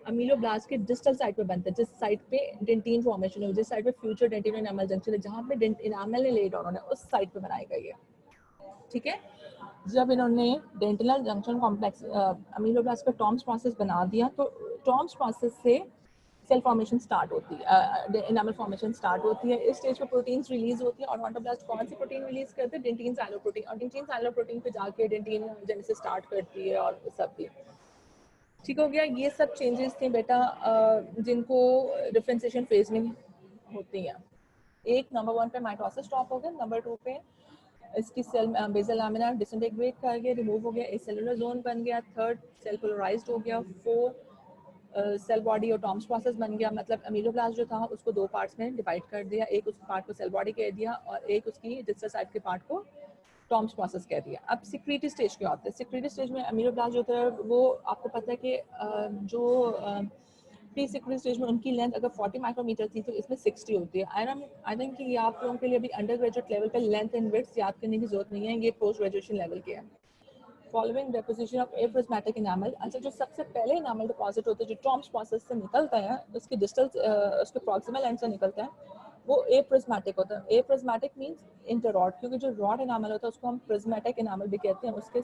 अमीलोब्लास्ट के डिस्टल साइड पे बनता है, जिस साइड पे डेंटिन फॉर्मेशन हो, जिस साइड पे फ्यूचर डेंटिन एनामल जंक्शन है, जहाँ पे एनामल ने लेड ऑन है, उस साइड पे बनाई गई है। ठीक है, जब इन्होंने डेंटिनल जंक्शन कॉम्प्लेक्स अमीलोब्लास्ट पे टॉम्स प्रोसेस बना दिया तो टॉम्स प्रोसेस से सेल फॉर्मेशन स्टार्ट होती है, एनामल फॉर्मेशन स्टार्ट होती है। इस स्टेज पे प्रोटीन्स रिलीज होती है। और ऑडोब्लास्ट कौन सी प्रोटीन रिलीज करते हैं? डेंटिन साइलोप्रोटीन। और डेंटिन साइलोप्रोटीन पे जाके डेंटिन जेनेसिस स्टार्ट करती है और सब भी। ठीक हो गया। ये सब चेंजेस थे बेटा जिनको डिफरेंशिएशन फेज में होती हैं। एक नंबर 1 पे माइटोसिस स्टॉप हो गया, नंबर 2 पे इसकी सेल बेसल लामिना डिसइंटीग्रेट कर गया, रिमूव हो गया, एक सेलुलर जोन बन गया, थर्ड सेल पोलराइज्ड हो गया, फोर सेल बॉडी और टॉम्स प्रोसेस बन गया। मतलब अमीलोब्लास्ट जो था उसको दो पार्ट्स में डिवाइड कर दिया, एक उस पार्ट को सेल बॉडी कह दिया और एक उसकी डिस्टल साइड के पार्ट को टॉम्स प्रोसेस कह दिया। अब सिक्रीटरी स्टेज क्या होता है? सिक्रीटरी स्टेज में अमीलोब्लास्ट जो होता है वो आपको पता है कि जो प्री सिक्रीटरी स्टेज में उनकी लेंथ अगर 40 माइक्रोमीटर थी तो इसमें 60 होती है। आई थिंक कि आप लोगों के लिए अभी अंडर ग्रेजुएट लेवल पे लेंथ एंड विड्थ याद करने की जरूरत नहीं है, ये पोस्ट ग्रेजुएशन लेवल के है। Following deposition of A prismatic enamel. अच्छा, जो सबसे पहले इनामल डिपॉजिट होता है जो टॉम्स प्रोसेस से निकलता है, उसके डिस्टल उसके प्रॉक्सिमल एंड से निकलता है, वो ए प्रिज्मेटिक होता है। ए प्रिज्मेटिक मींस इंटररॉड, क्योंकि जो रॉड इनामल होता है उसको हम प्रिज्मेटिक इनामल भी कहते हैं। उसके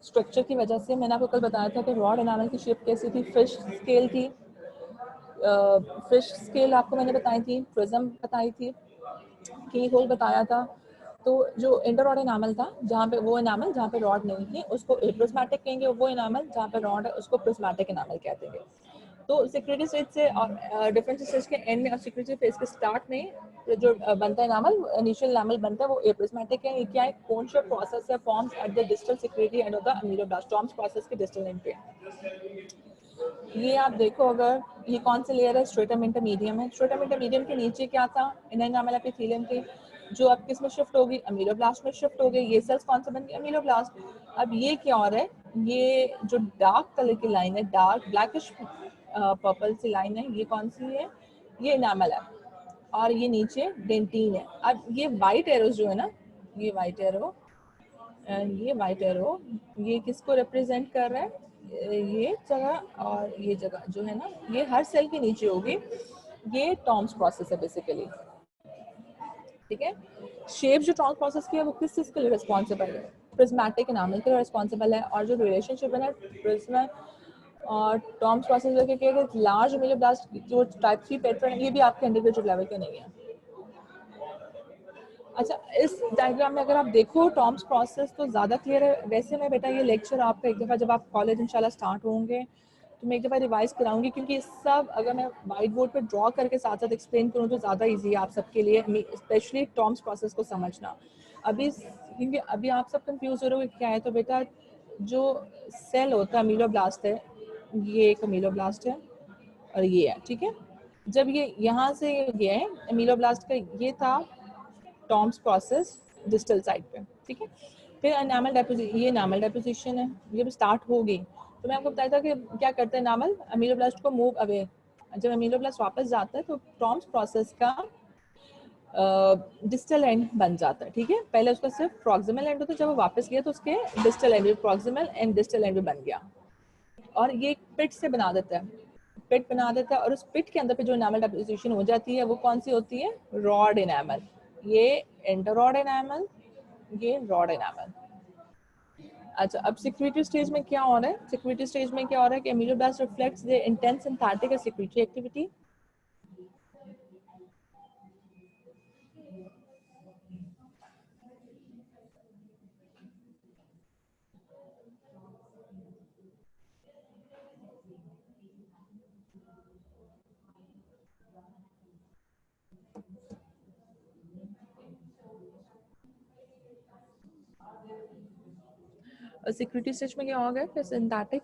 स्ट्रक्चर की वजह से मैंने आपको कल बताया था कि रॉड इनामल की शेप कैसी थी, फिश स्केल थी। फिश स्केल आपको मैंने बताई थी, प्रिज्म बताई थी, की होल बताया था। तो जो इंटररॉड इनामल था, जहाँ पे वो इनामल जहाँ पे रॉड नहीं थी उसको एप्रिज्मेटिक कहेंगे, वो इनामल जहाँ पे रॉड है उसको प्रिज्मेटिक इनामल कह देंगे। तो सिक्योरिटी स्टेज से और डिफरेंट स्टेज के एंड में और सिक्योरिटी फेज के स्टार्ट में जो बनता है इनामल, इनिशियल इनामल बनता है वो एप्रिज्मेटिक है। ये क्या है? कोन शेप प्रोसेस है, forms eight the distal security end of the ameloblast, Tom's process के डिस्टल एंड पे। ये आप देखो, अगर ये कौन सी लेयर है? स्ट्रेटम इंटरमीडियम है। स्ट्रेटम इंटरमीडियम के नीचे क्या था? इनामल एपिथेलियम थे, जो अब किस में शिफ्ट हो गई? अमीलोब्लास्ट में शिफ्ट हो गई। ये सेल्स कौन से बन गए? अमीलोब्लास्ट। अब ये क्या हो रहा है? ये जो डार्क कलर की लाइन है, डार्क ब्लैकिश पर्पल सी लाइन है, ये कौन सी है? ये इनामल है और ये नीचे डेंटिन है। अब ये वाइट एरोज जो है ना, ये वाइट एरो एंड ये वाइट एरो, ये किसको रिप्रेजेंट कर रहा है? ये जगह और ये जगह जो है ना, ये हर सेल के नीचे होगी। ये टॉम्स प्रोसेस है बेसिकली। ठीक है, शेप जो टॉम्स प्रोसेस की है वो किस चीज के लिए रिस्पॉन्सिबल है? प्रिज्मेटिक इनामल के लिए रिस्पॉन्सिबल है। और जो रिलेशनशिप है ना प्रिज्म और टॉम्स प्रोसेस के लार्ज अमीलोब्लास्ट जो टाइप 3 पैटर्न, ये भी आपके अंडरग्रेजुएट लेवल के नहीं है। अच्छा, इस डायग्राम में अगर आप देखो टॉम्स प्रोसेस तो ज़्यादा क्लियर है। वैसे मैं बेटा ये लेक्चर आपका एक दफ़ा जब आप कॉलेज इंशाल्लाह स्टार्ट होंगे तो मैं एक दफ़ा रिवाइज कराऊंगी, क्योंकि सब अगर मैं वाइट बोर्ड पे ड्रॉ करके साथ साथ एक्सप्लेन करूँ तो ज़्यादा इजी है आप सबके लिए, स्पेशली टॉम्स प्रोसेस को समझना। अभी क्योंकि अभी आप सब कंफ्यूज हो रहे हो क्या है, तो बेटा जो सेल होता है अमीलोब्लास्ट है, ये एक अमीलोब्लास्ट है और ये है। ठीक है, जब ये यहाँ से ये है अमीलोब्लास्ट का, ये था टॉम्स प्रोसेस डिस्टल साइड पे। ठीक है, फिर एनामल डेपोजिशन, ये एनामल डेपोजिशन है, ये भी स्टार्ट हो गई। तो मैं आपको बताया था कि क्या करता है एनामल? अमीलोब्लास्ट को मूव अवे, जब अमीलोब्लास्ट वापस जाता है तो टॉम्स प्रोसेस का डिस्टल एंड बन जाता है। ठीक है, पहले उसका सिर्फ प्रॉक्सिमल एंड होता है, जब वो वापस गया तो उसके distal and, proximal and distal end बन गया। और ये पिट से बना देता है, पिट बना देता है। और उस पिट के अंदर पे जो एनामल डेपोजिशन हो जाती है वो कौन सी होती है? Rod enamel. ये इंटररॉड एनामल, ये रॉड एनामल। अच्छा, अब सिक्रीटरी स्टेज में क्या हो रहा है? सिक्रीटरी स्टेज में क्या हो रहा है कि ameloblast reflects the intense synthetic secretory activity. Secretory stage में क्या होगा कि synthetic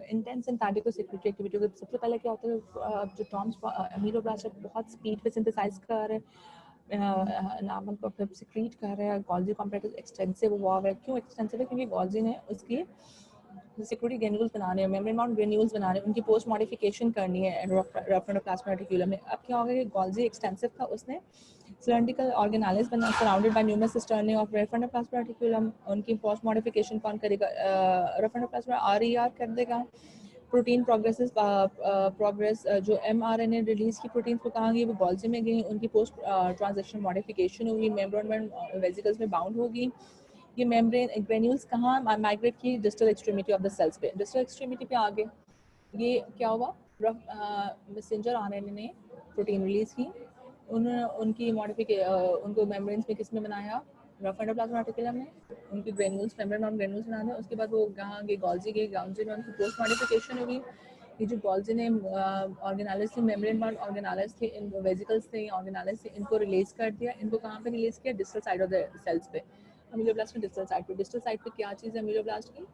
intense synthetic secretory activity को सबसे पहले क्या होता है, जो टॉम्स अमीलोब्लास्ट बहुत स्पीड पे सिंथेसाइज कर रहे हैं नामल को, फिर सिक्रीट कर रहे हैं। गोल्जी कॉम्प्लेक्स एक्सटेंसिव हुआ है। क्यों एक्सटेंसिव है? क्योंकि गोल्जी ने उसकी सिक्योरिटी ग्रेन्यूल्स बनाने हैं, मेम्ब्रेन माउंट ग्रेन्यूल्स बनाने हैं, उनकी पोस्ट मॉडिफिकेशन करनी है रेफरेंडोप्लाज्मा रेटिक्यूलम में। अब क्या होगा कि गोल्जी एक्सटेंसिव था, उसने सिलेंड्रिकल ऑर्गेनाइज बना surrounded by numerous cisternae of rough endoplasmic reticulum. उनकी पोस्ट मॉडिफिकेशन कौन करेगा? रेफरेंडोप्लाज्मा आरईआर कर देगा। प्रोटीन प्रोग्रेस जो एमआरएनए रिलीज की प्रोटीन्स को कहाँ गई? वो गोल्जी में गई, उनकी पोस्ट ट्रांजिशन मॉडिफिकेशन हुई, मेम्ब्रेन वेसिकल्स में बाउंड होगी। ये मेम्ब्रेन ग्रेन्यूल्स कहाँ माइग्रेट की? Distal extremity of the cells पे। डिस्टल एक्सट्रीमिटी पे आगे ये क्या हुआ? मैसेंजर आरएनए ने प्रोटीन रिलीज की, उनकी उनको मेम्ब्रेन्स में किसने बनाया? रफ एंडोप्लाज्मा रेटिकुलम में। उनकी ग्रेन्यूल्स मेम्ब्रेन नॉन ग्रेन्यूल्स बनाने, उसके बाद वो कहाँ गए? गोल्जी गए। गोल्जी में उनकी पोस्ट मॉडिफिकेशन हुई। ये जो गोल्जी ने ऑर्गेनाइज थे, मेम्ब्रेन नॉन ऑर्गेनाइज थे, इन वेसिकल्स थे, ऑर्गेनाइज थे, इनको रिलीज कर दिया। इनको कहाँ पे रिलीज किया? Distal side of the cells पे, अमीलोब्लास्ट की डिस्टल साइड पे। डिस्टल साइड पे क्या चीज़ है अमीलोब्लास्ट की?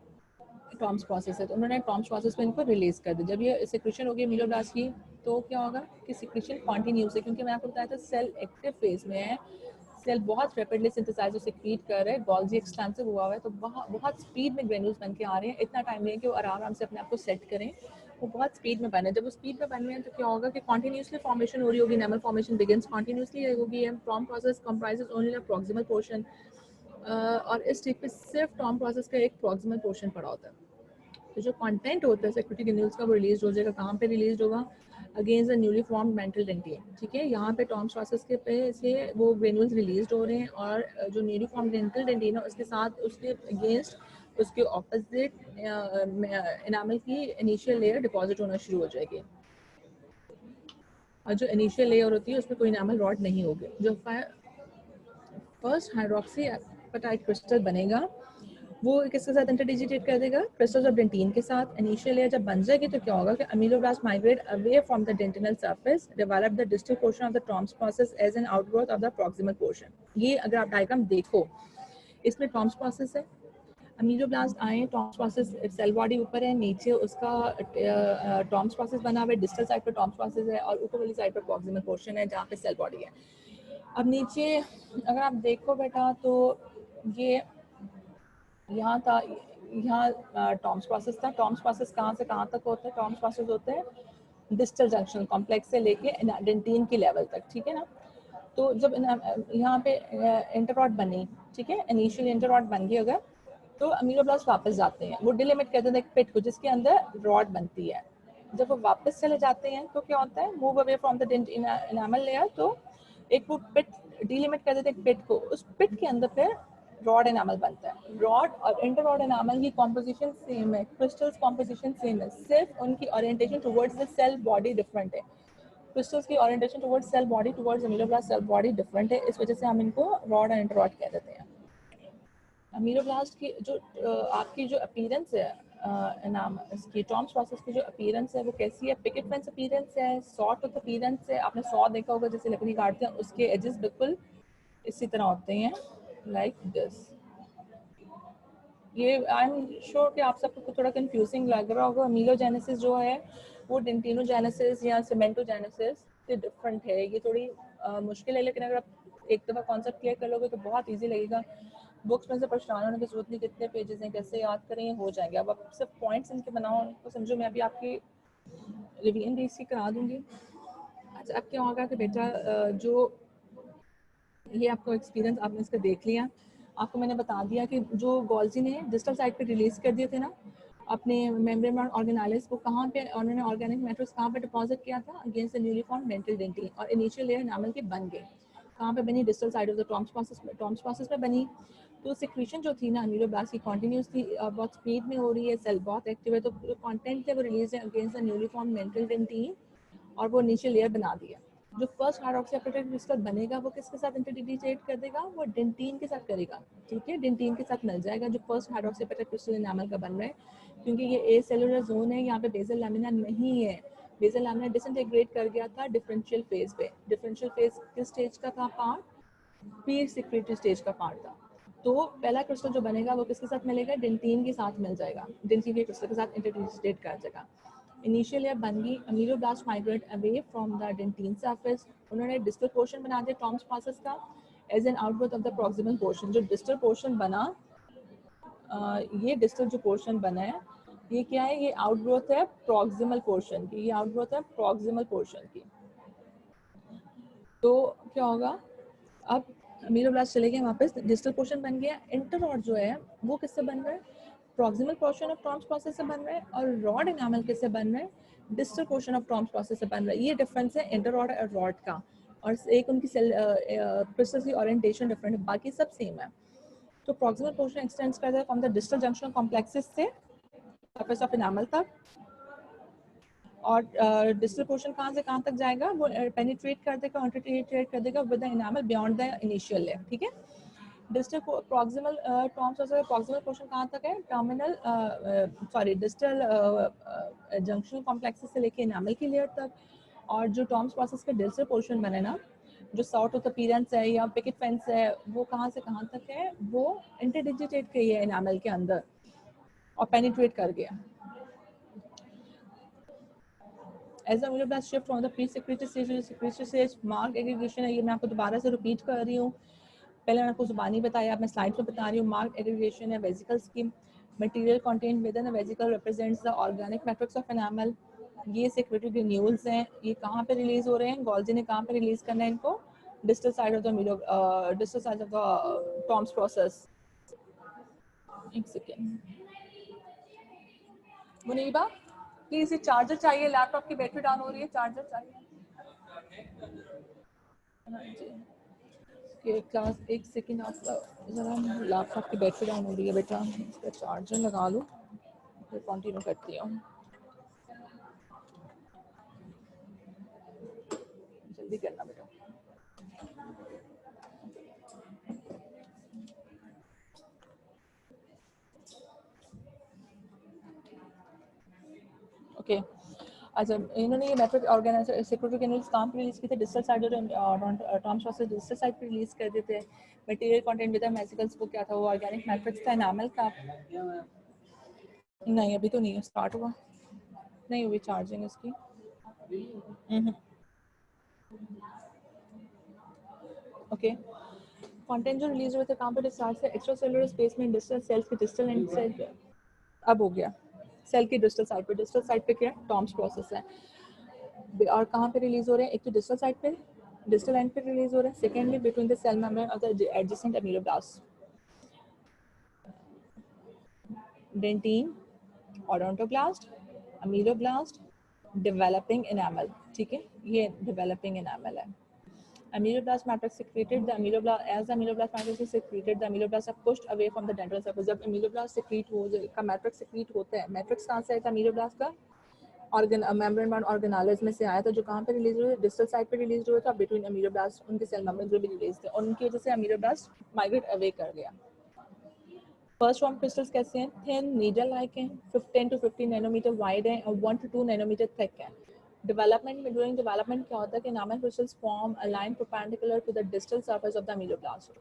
टॉम्स प्रोसेस है। तो उन्होंने टॉम्स प्रोसेस में इनको रिलीज कर दिया। जब ये सिक्रेशन होगी अमीलोब्लास्ट की, तो क्या होगा कि सिक्रेशन कॉन्टिन्यूस है, क्योंकि मैं आपको बताया था सेल एक्टिव फेज में है, सेल बहुत रैपिडली सिंथेसाइज और सिक्रीट कर रहे हैं, गोल्जी एक्सटेंसिव हुआ हुआ है, तो बहुत स्पीड में ग्रेन्यूल्स बन के आ रहे हैं। इतना टाइम नहीं है कि वो आराम से अपने आप को सेट करें, वो बहुत स्पीड में बने। जब वो स्पीड में बन रहे हैं तो क्या होगा कि कॉन्टिन्यूसली फॉर्मेशन हो रही होगी, नॉर्मल फॉर्मेशन बिगिंस कॉन्टिन्यूसली होगी। Tom process comprises only the proximal portion, और इस स्टेज पे सिर्फ टॉम प्रोसेस का एक प्रॉक्सिमल पोर्शन पड़ा होता है। तो जो कंटेंट होता है सिक्योरिटी ग्रेन्यूल्स का, वो रिलीज हो जाएगा। कहाँ पे रिलीज होगा? Against the newly formed mantle dentin. ठीक है, यहाँ पे टॉम्स प्रोसेस के पे से वो ग्रेन्यूल्स रिलीज हो रहे हैं, और जो न्यूली फॉर्म्ड मेंटल डेंटिन है उसके साथ, उसके अगेंस्ट, उसके ऑपोजिट एनामल की इनिशियल लेयर डिपॉजिट होना शुरू हो जाएगी। और जो इनिशियल लेयर होती है उसमें कोई एनामल रॉड नहीं होगी। जो फर्स्ट हाइड्रोक्सी एपेटाइट क्रिस्टल बनेगा वो किसके साथ इंटरडिजिटेट कर देगा? क्रिस्टल्स ऑफ डेंटिन के साथ। इनिशियल लेयर जब बन जाएगी तो क्या होगा कि ameloblast migrate away from the dentinal surface, develop the distal portion of the Tomes process as an outgrowth of the proximal portion. ये अगर आप डायग्राम देखो, इसमें टॉम्स प्रोसेस है, अमीलोब्लास्ट आए, टॉम्स प्रोसेस सेल बॉडी ऊपर है, नीचे उसका टॉम्स प्रोसेस बना हुआ है, डिस्टल साइड पर टॉम्स प्रोसेस है, और ऊपर वाली साइड पर प्रॉक्सिमल पोर्शन है जहाँ पे सेल बॉडी है। अब नीचे अगर आप देखो बेटा, तो ये यहाँ था, यहाँ टॉम्स प्रोसेस था। टॉम्स प्रोसेस कहाँ से कहाँ तक होता है? टॉम्स प्रोसेस होते हैं डिस्टल जंक्शन कॉम्प्लेक्स से लेके डेंटिन की लेवल तक, ठीक है ना। तो जब यहाँ पे इंटररॉड बनी, ठीक है, इनिशियल इंटररॉड बन गई अगर, तो अमीलोब्लास्ट वापस जाते हैं, वो डिलिमिट कहते हैं एक पिट को जिसके अंदर रॉड बनती है। जब वो वापस चले जाते हैं तो क्या होता है? Move away from the enamel layer, तो एक वो पिट डिलिमिट कर देते हैं एक पिट को, उस पिट के अंदर फिर रॉड एनामल बनता है। रॉड और इंटर रॉड एनामल की कॉम्पोजिशन सेम है, क्रिस्टल्स कॉम्पोजिशन सेम है, सिर्फ उनकी orientation towards the cell body different है। क्रिस्टल्स की orientation towards cell body, towards ameloblast cell body different है, इस वजह से हम इनको रॉड और इंटर रॉड कह देते हैं। अमीलोब्लास्ट की जो आपकी जो अपीयरेंस है, नाम इसकी टॉम्स प्रोसेस की जो अपीयरेंस है वो कैसी है? पिकेट फेंस अपीयरेंस है, सॉ टूथ अपीयरेंस है। आपने सॉ देखा होगा, जैसे लकड़ी काटते हैं उसके एजेस बिल्कुल इसी तरह होते हैं, लाइक दिस। ये आई एम श्योर कि आप सबको थोड़ा कंफ्यूजिंग लग रहा होगा। अमीलोजेनेसिस जो है वो डेंटिनोजेनेसिस या सीमेंटोजेनेसिस से डिफरेंट है। ये थोड़ी मुश्किल है, लेकिन अगर आप एक दफ़ा कॉन्सेप्ट क्लियर कर लोगे तो बहुत इजी लगेगा। बुक्स में से परेशान होने की जरूरत नहीं, कितने पेजेस हैं, कैसे याद करें, हो जाएंगे। अब आप सिर्फ पॉइंट्स इनके बनाओ, उनको समझो। मैं अभी आपकी रिवीजन भी इसकी करा दूंगी। अच्छा, अब क्या होगा कि बेटा जो ये आपको एक्सपीरियंस आपने इसका देख लिया, आपको मैंने बता दिया कि जो गोल्जी ने डिस्टल साइड पे रिलीज कर दिए थे ना अपने मेम्ब्रेन ऑर्गेनाइज को, कहाँ पे उन्होंने ऑर्गेनिक मैटर्स कहाँ पे डिपॉजिट किया था? Against the newly formed mantle dentin, और इनिशियल लेयर एनामल के बन गए। कहाँ पे बनी? Distal side of the Tomes process में बनी। तो सिक्रीशन जो थी ना अमीलोब्लास्ट की कॉन्टिन्यूस थी, बहुत स्पीड में हो रही है, सेल बहुत एक्टिव है, तो कंटेंट थे वो रिलीज है against the newly formed mantle dentin, और वो इनिशियल लेयर बना दिया। जो फर्स्ट हाइड्रोक्सी एपेटाइट क्रिस्टल बनेगा वो किसके साथ इंटरडिजिटेट कर देगा? वो डेंटिन के साथ करेगा, ठीक है, डेंटिन के साथ मिल जाएगा जो first hydroxyapatite crystal enamel का बन रहा है। क्योंकि ये ए सेलुलर जोन है, यहाँ पे बेसल लैमिना नहीं है। बेसल लैमिना डिसइंटीग्रेट कर गया था डिफरेंशियल फेज पे। डिफरेंशियल फेज किस स्टेज का था पार्ट? प्री सिक्रेटरी स्टेज का पार्ट था। तो पहला क्रिस्टल जो बनेगा वो किसके साथ मिलेगा, डेंटीन के साथ मिल जाएगा, डेंटीन के क्रिस्टल के साथ इंटरडिजिटेट कर जाएगा। इनिशियल लेयर बन गई, ameloblast migrate away from the dentine surface, उन्होंने डिस्टल पोर्शन बना दिया टॉम्स प्रोसेस का as an outgrowth of the proximal portion. जो डिस्टल पोर्शन बना, ये डिस्टल जो पोर्शन बना है ये क्या है, ये आउटग्रोथ है प्रॉक्सिमल पोर्शन की, ये आउटग्रोथ है प्रॉक्सिमल पोर्शन की। तो क्या होगा, अब अमीलोब्लास्ट चले गए वापस, डिस्टल पोर्शन बन गया, इंटररॉड जो है वो किससे बन रहा है, proximal portion of Tom's process से बन रहा है, और रॉड एनामल किससे बन रहा है, distal portion of Tom's process से बन रहा है। ये डिफरेंस है इंटररॉड और रॉड का, और एक उनकी सेल क्रिस्टल की ओरिएंटेशन डिफरेंट है, बाकी सब सेम है। तो प्रॉक्सिमल पोर्शन एक्सटेंड्स करता है from the distal junction complexes से सरफेस ऑफ एनामल तक, और डिस्टल पोर्शन कहाँ से कहाँ तक जाएगा, वो पेनिट्रेट कर देगा, इंटरट्रेट कर देगा with the enamel beyond the initial layer. ठीक है, distal proximal Tom's process proximal portion कहाँ तक है, टर्मिनल डिस्टल जंक्शन कॉम्प्लेक्सेस से लेके एनामल की लेयर तक, और जो टॉम्स प्रोसेस का डिस्टल पोर्शन बने ना, जो सॉर्ट ऑफ अपीयरेंस है या पिकेट फेंस है, वो कहाँ से कहाँ तक है, वो इंटरडिजिटेट की है एनामल के अंदर और पेनिट्रेट कर गया। As the ameloblast shift from the pre-secretory stage to the secretory stage, marked aggregation है, ये मैं आपको दोबारा से रिपीट कर रही हूँ, पहले मैंने आपको जुबानी बताया, अब मैं स्लाइड पे बता रही हूँ। मार्क्ड एग्रीगेशन है वेसिकल्स की, material content with in the vesicle represents the organic matrix of enamel. ये सेक्रेटरी ग्रेन्यूल्स हैं, ये कहाँ पे रिलीज हो रहे हैं, गोल्जी ने कहाँ पे रिलीज करना है इनको, distal side of the distal side of the Tomes process. एक सेकेंड मुनीबा, प्लीज ये चार्जर चाहिए, लैपटॉप की बैटरी डाउन हो रही है, चार्जर चाहिए। हाँ जी, ये क्लास एक सेकेंड, आप जरा लैपटॉप की बैटरी डाउन हो रही है बेटा, इसका चार्जर लगा लो, फिर कंटिन्यू करती हूँ, जल्दी करना बेटा। ओके अच्छा, इन्होंने ये मैट्रिक ऑर्गेनाइजर सेक्रेटरी ग्रेन्यूल्स कहाँ पे रिलीज किए थे, डिस्टल साइड और टॉम्स प्रोसेस डिस्टल साइड पे रिलीज कर देते हैं। मटेरियल कंटेंट विद वेसिकल्स को क्या था, वो ऑर्गेनिक मैट्रिक्स था एनामल का। नहीं अभी तो नहीं स्टार्ट हुआ, नहीं हुई चार्जिंग इसकी। ओके, कंटेंट जो रिलीज हुए थे कहाँ पे, डिस्चार्ज से एक्स्ट्रा सेलुलर स्पेस में डिस्टल सेल्स के डिस्टल एंड सेल, अब हो गया सेल की डिस्टल साइड पे, डिस्टल साइड पे क्या है, टॉम्स प्रोसेस है, और कहाँ पे रिलीज हो रहे हैं, एक तो डिस्टल साइड पे, डिस्टल एंड पे रिलीज हो रहे हैं, secondly between the cell membrane of the adjacent ameloblast, dentine, odontoblast, ameloblast, developing enamel. ठीक है, ये डेवलपिंग एनामल है। Ameloblast matrix secreted the ameloblast, as the ameloblast matrix is secreted, the ameloblast are pushed away from the dendral surface। जब ameloblast secrete हो का matrix secrete होता है, matrix कहाँ से आया था ameloblast का, ऑर्गन मेम्ब्रेन बाउंड ऑर्गेनालिज में से आया था, जो कहाँ पे रिलीज हुए, डिस्टल साइड पे रिलीज हुआ था, बिटवीन अमीलोब्लास्ट उनके सेल मेम्ब्रेन जो भी रिलीज थे, और उनकी वजह से अमीलोब्लास्ट माइग्रेट अवे कर गया। फर्स्ट फॉर्म क्रिस्टल्स कैसे हैं, थिन नीडल लाइक हैं, 10 to 15 नैनोमीटर वाइड हैं और 1 to 2 नैनोमीटर थिक हैं। डेवलपमेंट में, ड्यूरिंग डेवलपमेंट क्या होता है कि enamel crystals form a line perpendicular to the distal surface of the ameloblast.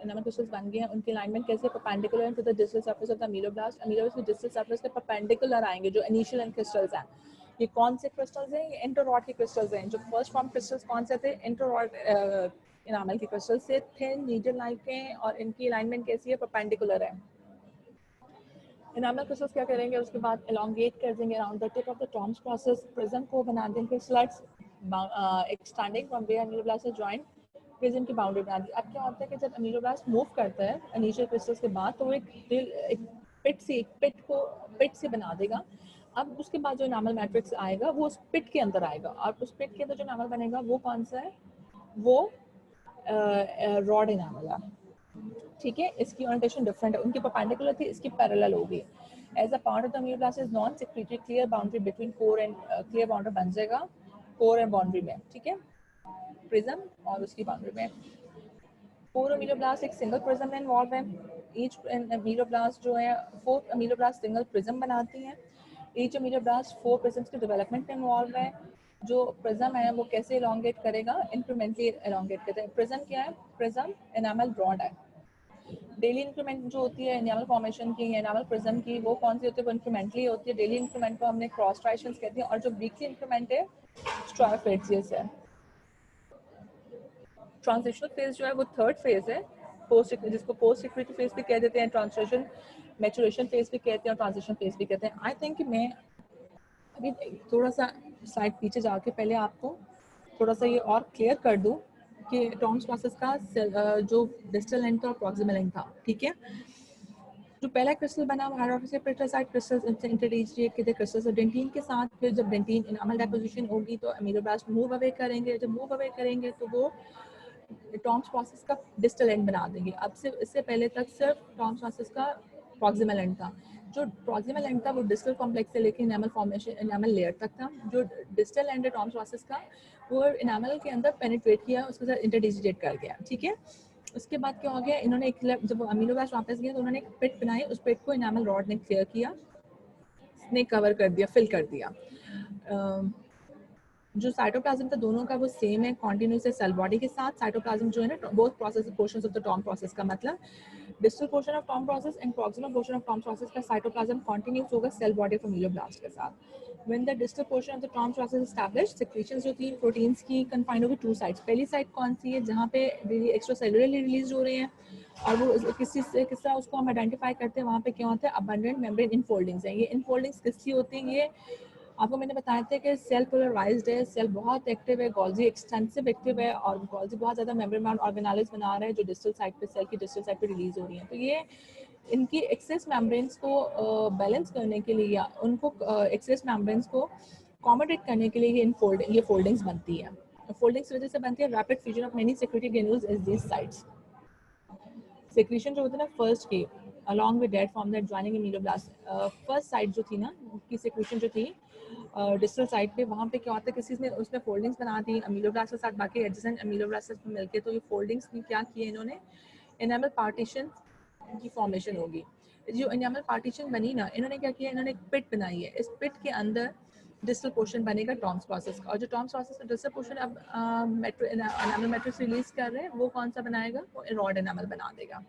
Enamel crystals बन गए हैं, उनकी अलाइनमेंट कैसे, perpendicular to the distal surface of the ameloblast. Ameloblast के डिस्टल सरफेस के परपेंडिकुलर आएंगे जो इनिशियल क्रिस्टल्स हैं। ये कौन से क्रिस्टल्स हैं, ये इंटररॉड के क्रिस्टल्स हैं। जो फर्स्ट फॉर्म क्रिस्टल्स कौन से थे, इंटररॉड एनामल के क्रिस्टल से, थिन नीडल लाइक हैं, और इनकी अलाइनमेंट कैसी है, परपेंडिकुलर है। एनामल क्रिस्टल्स क्या करेंगे, उसके बाद एलोंगेट कर देंगे around the tip of the Tomes process, prism को बना देंगे slots extending from where ameloblast join prism की बाउंड्री बना दी। अब क्या होता है कि जब अमीलोब्लास्ट मूव करता है इनिशियल क्रिस्टल्स के बाद, तो वो एक पिट से बना देगा। अब उसके बाद जो एनामल मैट्रिक्स आएगा वो उस पिट के अंदर आएगा, और उस पिट के अंदर जो एनामल बनेगा वो कौन सा है, वो रॉड एनामल है। ठीक है, इसकी ओरिएंटेशन डिफरेंट है, उनकी परपेंडिकुलर थी, इसकी पैरेलल होगी। As a part of the ameloblast is non secretory clear boundary between core and, clear boundary बन जाएगा कोर एंड बाउंड्री में। ठीक है, प्रिज्म और उसकी बाउंड्री में। कोर अमीलोब्लास्ट एक सिंगल प्रिज्म में इन्वॉल्व है। ईच अमीलोब्लास्ट जो है 4 अमीलोब्लास्ट सिंगल प्रिज्म बनाती हैं। ईच अमीलोब्लास्ट 4 प्रिज्म्स के डेवलपमेंट में इन्वॉल्व है। जो प्रिज्म है वो कैसे एलोंगेट करेगा, इंक्रीमेंटली एलोंगेट करते हैं। प्रिज्म क्या है, प्रिज्म एनामल रॉड है। डेली इंक्रीमेंट जो होती है एनामल फॉर्मेशन की, एनामल प्रिज्म की, वो कौन सी होती है? वो इंक्रीमेंटली होती है। डेली इंक्रीमेंट को हमने क्रॉस स्ट्राइएशंस कहते हैं, और जो वीकली इंक्रीमेंट है स्ट्राइफेजियस है। ट्रांजिशनल फेज जो है वो थर्ड फेज है, पोस्ट, जिसको पोस्ट सिक्योरिटी फेज भी कह देते हैं, ट्रांजिशन मैचुरेशन फेज भी कहते हैं, और ट्रांजिशन फेज भी कहते हैं। आई थिंक मैं अभी थोड़ा सा स्लाइड पीछे जाके पहले आपको थोड़ा सा ये और क्लियर कर दूं कि टॉम्स प्रोसेस का जो डिस्टल लेंथ था और प्रॉक्सिमल लेंथ था, ठीक है। जो पहला क्रिस्टल बना वो हाइड्रोक्सी पेट्रासाइट क्रिस्टल्स इंटरडिजिएट के थे क्रिस्टल्स डेंटीन के साथ। फिर जब डेंटीन इनामल डेपोजिशन होगी तो अमीलोब्लास्ट मूव अवे करेंगे, जब मूव अवे करेंगे तो वो टॉम्स प्रोसेस का डिस्टल एंड बना देंगे। अब से इससे पहले तक सिर्फ टॉम्स प्रोसेस का प्रॉक्सिमल एंड था। जो प्रॉक्सिमल एंड था वो डिस्टल कॉम्प्लेक्स से लेकर इनामल फॉर्मेशन, इनामल लेयर तक था। जो डिस्टल एंड है टॉम्स प्रोसेस का वो इनामल के अंदर पेनिट्रेट किया, उसके साथ इंटरडिजिटेट कर गया, ठीक है। उसके बाद क्या हो गया, इन्होंने एक जब अमीलोब्लास्ट वापस गया तो उन्होंने एक पिट बनाई, उस पिट को इनामल रॉड ने क्लियर किया, ने कवर कर दिया, फिल कर दिया। जो साइटोप्लाज्म था दोनों का वो सेम है, कॉन्टिन्यूस है सेल बॉडी के साथ। साइटोप्लाज्म जो है ना, both process portions of the Tomes process का मतलब distal portion of Tom process and proximal portion of Tom process का साइटोप्लाज्म कॉन्टिन्यूस होगा सेल बॉडी ऑफ अमीलोब्लास्ट के साथ। When the distal portion of the Tom process is established, secretions जो थी प्रोटीन्स की कन्फाइंड होगी टू साइड्स। पहली साइड कौन सी है? जहाँ पे एक्स्ट्रा सेलुलरली रिलीज हो रहे हैं, और वो किस तरह उसको हम आइडेंटिफाई करते हैं, वहाँ पे क्या होता है? अबंडेंट मेम्ब्रेन इनफोल्डिंग्स हैं। ये इनफोल्डिंग्स किसकी होती हैं? ये आपको मैंने बताया था कि सेल पोलराइज्ड है, सेल बहुत एक्टिव है, गॉल्जी एक्सटेंसिव एक्टिव है, और गॉल्जी बहुत ज़्यादा मेम्ब्रेन ऑर्गेनाइज बना रहा है जो डिस्टल साइड पे, सेल की डिस्टल साइड पे रिलीज हो रही है। तो ये इनकी एक्सेस मेम्ब्रेन्स को बैलेंस करने के लिए, या उनको एक्सेस मेम्ब्रेन्स को अकोमोडेट करने के लिए ये फोल्डिंग्स बनती है। फोल्डिंग्स वजह से बनती है rapid fusion of many secretory granules as these sites. Secretion जो होता है ना फर्स्ट की along with that from the adjoining ameloblast, first side जो थी ना की सेक्रीशन जो थी डिस्टल साइड पे, वहाँ पे क्या होता है, किसी ने उसमें फोल्डिंग्स बना दी अमीलोब्लास्ट के साथ, बाकी एडजेसेंट अमीलोब्लास्ट में मिलके, तो ये फोल्डिंग्स ने क्या किए, इन्होंने एनामल पार्टीशन की फॉर्मेशन होगी। जो एनामल पार्टीशन बनी ना, इन्होंने क्या किया, इन्होंने एक पिट बनाई है, इस पिट के अंदर डिस्टल पोर्शन बनेगा टॉम्स प्रोसेस का, और जो टॉम्स प्रोसेस का डिस्टल पोर्शन अब एनामल मैट्रिक्स रिलीज कर रहे हैं, वो कौन सा बनाएगा? वो रॉड एनामल बना देगा।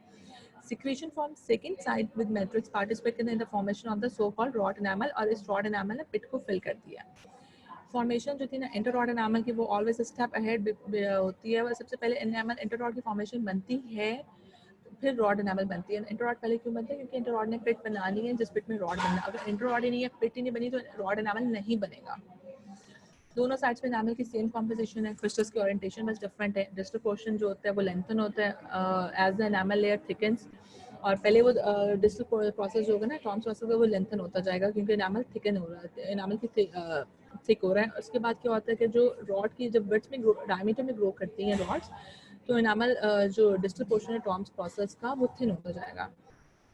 Secretion from second side with matrix participate in the formation of the so-called rod enamel, और इस rod enamel ने पिट को फिल कर दिया। फॉर्मेशन जो थी ना इंटररॉड एनामल की, वो ऑलवेज स्टेप अहेड होती है। वो सबसे पहले एनामल इंटररॉड की फॉर्मेशन बनती है, फिर रॉड एनामल बनती है। इंटररॉड पहले क्यों बनता है? क्योंकि इंटररॉड ने पिट बनानी है, जिस पिट में रॉड बनना। अगर इंटररॉड ही नहीं है, पिट ही नहीं बनी, तो रॉड एनामल नहीं बनेगा। दोनों साइड्स में एनामल की सेम कॉम्पोजिशन है, क्रिस्टल्स की ओरिएंटेशन बस डिफरेंट है। डिस्टल पोर्शन जो होता है वो लेंथन होता है as the enamel layer thickens, और पहले वो डिस्टल प्रोसेस जो होगा ना टॉम्स प्रोसेस का, वो लेंथन होता जाएगा क्योंकि एनामल थिकन हो रहा है, एनामल की थिक हो रहा है। उसके बाद क्या होता है कि जो रॉड की जब विड्थ में डायमीटर में ग्रो करती हैं रॉड्स, तो एनामल जो डिस्टल पोर्शन है टॉम्स प्रोसेस का, वो थिन होता जाएगा।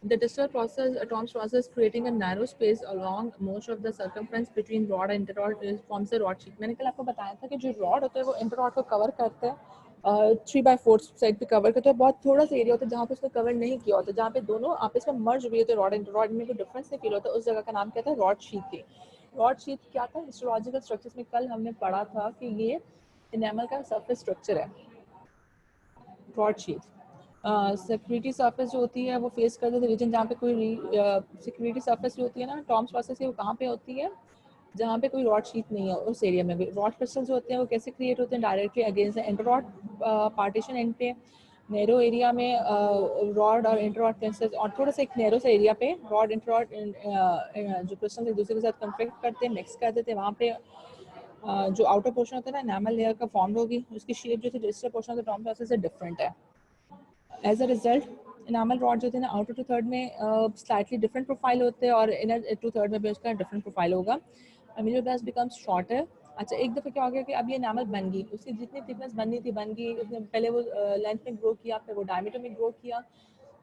The distal process, Tom's process, creating a narrow space along most of the circumference between rod and interrod forms a rod sheath. मैंने कल आपको बताया था कि जो रॉड होता है वो इंटररॉड को कवर करता है, 3/4 साइड पे कवर करता है। बहुत थोड़ा सा एरिया होता है जहाँ पे उसने कवर नहीं किया होता, जहाँ पे दोनों आपस में मर्ज हुए होते हैं रॉड इंटररॉड में, कोई डिफरेंस नहीं फील होता, उस जगह का नाम क्या था? रॉड शीथ थी। रॉड शीथ क्या था? हिस्टोलॉजिकल स्ट्रक्चर्स में कल हमने पढ़ा था कि ये एनामल का सरफेस स्ट्रक्चर है रॉड शीथ। सिक्योरिटी सरफेस जो होती है वो फेस करते थे रीजन जहाँ पे कोई सिक्योरिटी सरफेस जो होती है ना टॉम्स प्रोसेस की, वो कहाँ पे होती है? जहाँ पे कोई रॉड शीट नहीं है, उस एरिया में भी। रॉड क्रिस्टल जो होते हैं वो कैसे क्रिएट होते हैं? डायरेक्टली अगेंस्ट इंटररॉड पार्टीशन एंड पे नैरो एरिया में रॉड और इंटररॉड क्रिस्टल, और थोड़ा सा एक नैरो सा एरिया पे रॉड इंटररॉड जो क्रिस्टल एक दूसरे के साथ कॉन्फ्लिक्ट करते हैं, मिक्स कर देते हैं। वहाँ पे जो आउटर पोर्शन होता है ना एनामल लेयर का फॉर्म होगी, उसकी शेप जो थी distal portion of the Tomes process से डिफरेंट है। As a result enamel rod जो थे ना आउटर टू थर्ड में स्लाइटली डिफरेंट प्रोफाइल होते हैं, और इनर टू थर्ड में भी उसका डिफरेंट प्रोफाइल होगा। Ameloblast becomes shorter. अच्छा, एक दफ़ा क्या हो गया कि अब ये एनामल बन गई, उसकी जितनी थिकनेस बननी थी बन गई। उसने पहले वो लेंथ में ग्रो किया, फिर वो डायमीटर में ग्रो किया।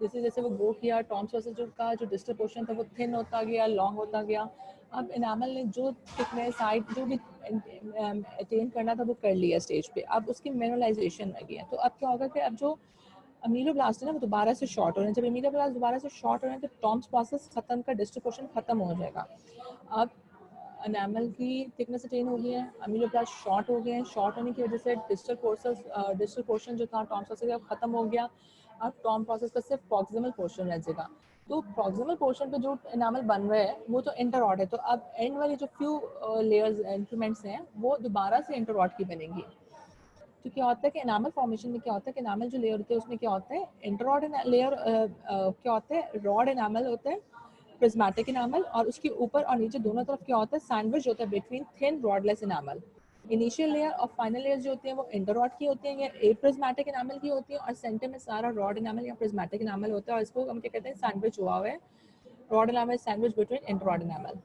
जैसे जैसे वो ग्रो किया, टॉम्स प्रोसेस जो का जो डिस्टल पोर्शन था वो थिन होता गया, लॉन्ग होता गया। अब एनामल ने जो थिकनेस हाइट जो भी अटेन करना था वो कर लिया स्टेज पे, अब उसकी मिनरलाइजेशन लगी है। तो अब क्या होगा कि अब जो अमीलोब्लास्ट है ना वो दोबारा से शॉर्ट हो रहे हैं। जब अमीलोब्लास्ट दोबारा से शॉर्ट हो रहे हैं तो टॉम्स प्रोसेस खत्म का डिस्टल पोर्शन खत्म हो जाएगा। अब एनामल की थिकनेस अटेन हो गई है, अमीलोब्लास्ट शॉर्ट हो गए हैं, शॉर्ट होने की वजह से डिस्टल पोर्शन जो था टॉम्स प्रोसेस का खत्म हो गया। अब टॉम प्रोसेस का सिर्फ प्रॉक्सिमल पोर्शन रह जाएगा। तो प्रॉक्सिमल पोर्शन पे जो एनामल बन रहा है वो तो इंटरॉड है, तो अब एंड वाली जो फ्यू लेयर्स इंस्ट्रूमेंट्स हैं वो दोबारा से इंटरॉड की बनेंगी। तो क्या होता है कि एनामल फॉर्मेशन में क्या होता है कि एनामल जो लेयर होते हैं उसमें क्या होता है, इंटरॉड लेयर क्या होता है, रॉड एनामल होता है, प्रिज्मेटिक एनामल, और उसके ऊपर और नीचे दोनों तरफ क्या होता है, सैंडविच होता है between thin rodless enamel. Initial layer और फाइनल लेयर जो होती हैं वो इंटरॉड की होती हैं या ए प्रिज्मेटिक एनामल की होती है, और सेंटर में सारा रॉड एनामल या प्रिज्मेटिक एनामल होता है, और इसको हम क्या कहते हैं, सैंडविच हुआ हुआ है, rod enamel sandwich between interrod enamel.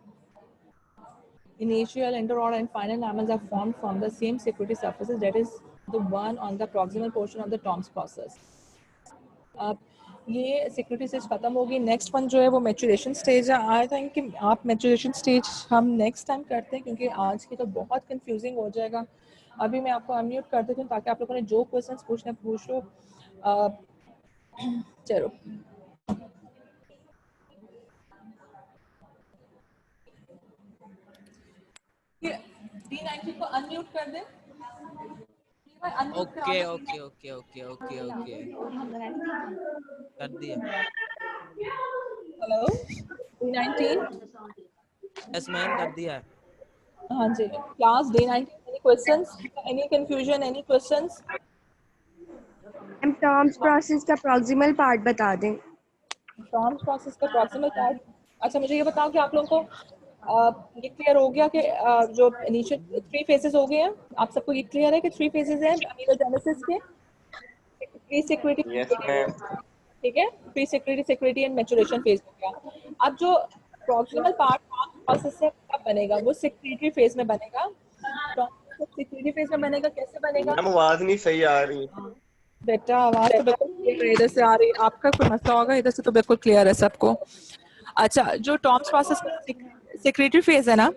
Initial, interrod, and final enamels are formed from the same secretory surfaces, that is the one on the proximal portion of the Tom's process. अब ये secretory stage खत्म होगी। नेक्स्ट वन जो है वो मैचुरेशन स्टेज है। आई थिंक कि आप मैचुरेशन स्टेज हम नेक्स्ट टाइम करते हैं, क्योंकि आज की तो बहुत कंफ्यूजिंग हो जाएगा। अभी मैं आपको अनम्यूट कर देती हूँ ताकि आप लोगों ने जो क्वेश्चंस पूछने पूछ लो। चलो D90 को अनम्यूट कर दे। Okay okay okay okay okay okay कर दिया। Hello D19। यस मैम कर दिया है। हाँ जी, class D19, any questions, any confusion, any questions? Ma'am Tomes process का प्रॉक्सिमल पार्ट बता दें। टॉम्स प्रोसेस का प्रॉक्सिमल पार्ट। अच्छा मुझे ये बताओ कि आप लोगों को ये क्लियर हो गया कि जो इनिशियल 3 फेजेस हो गए हैं, आप सबको ये क्लियर है कि 3 फेजेस हैं अमीलोजेनेसिस के? Pre security, yes ma'am. ठीक है, pre security, security and maturation phase हो गया। अब जो प्रॉक्सिमल पार्ट प्रोसेस से कब बनेगा, वो सिक्योरिटी फेज में बनेगा। सिक्योरिटी फेज में बनेगा, कैसे बनेगा? मैम आवाज नहीं सही आ रही। बेटा आवाज तो बिल्कुल क्लियर है, इधर से आ रही है, आपका कोई मसला होगा, इधर से तो बिल्कुल क्लियर है सबको। अच्छा, जो टॉम्स प्रोसेस का सिक्योरिटी फेज है ना,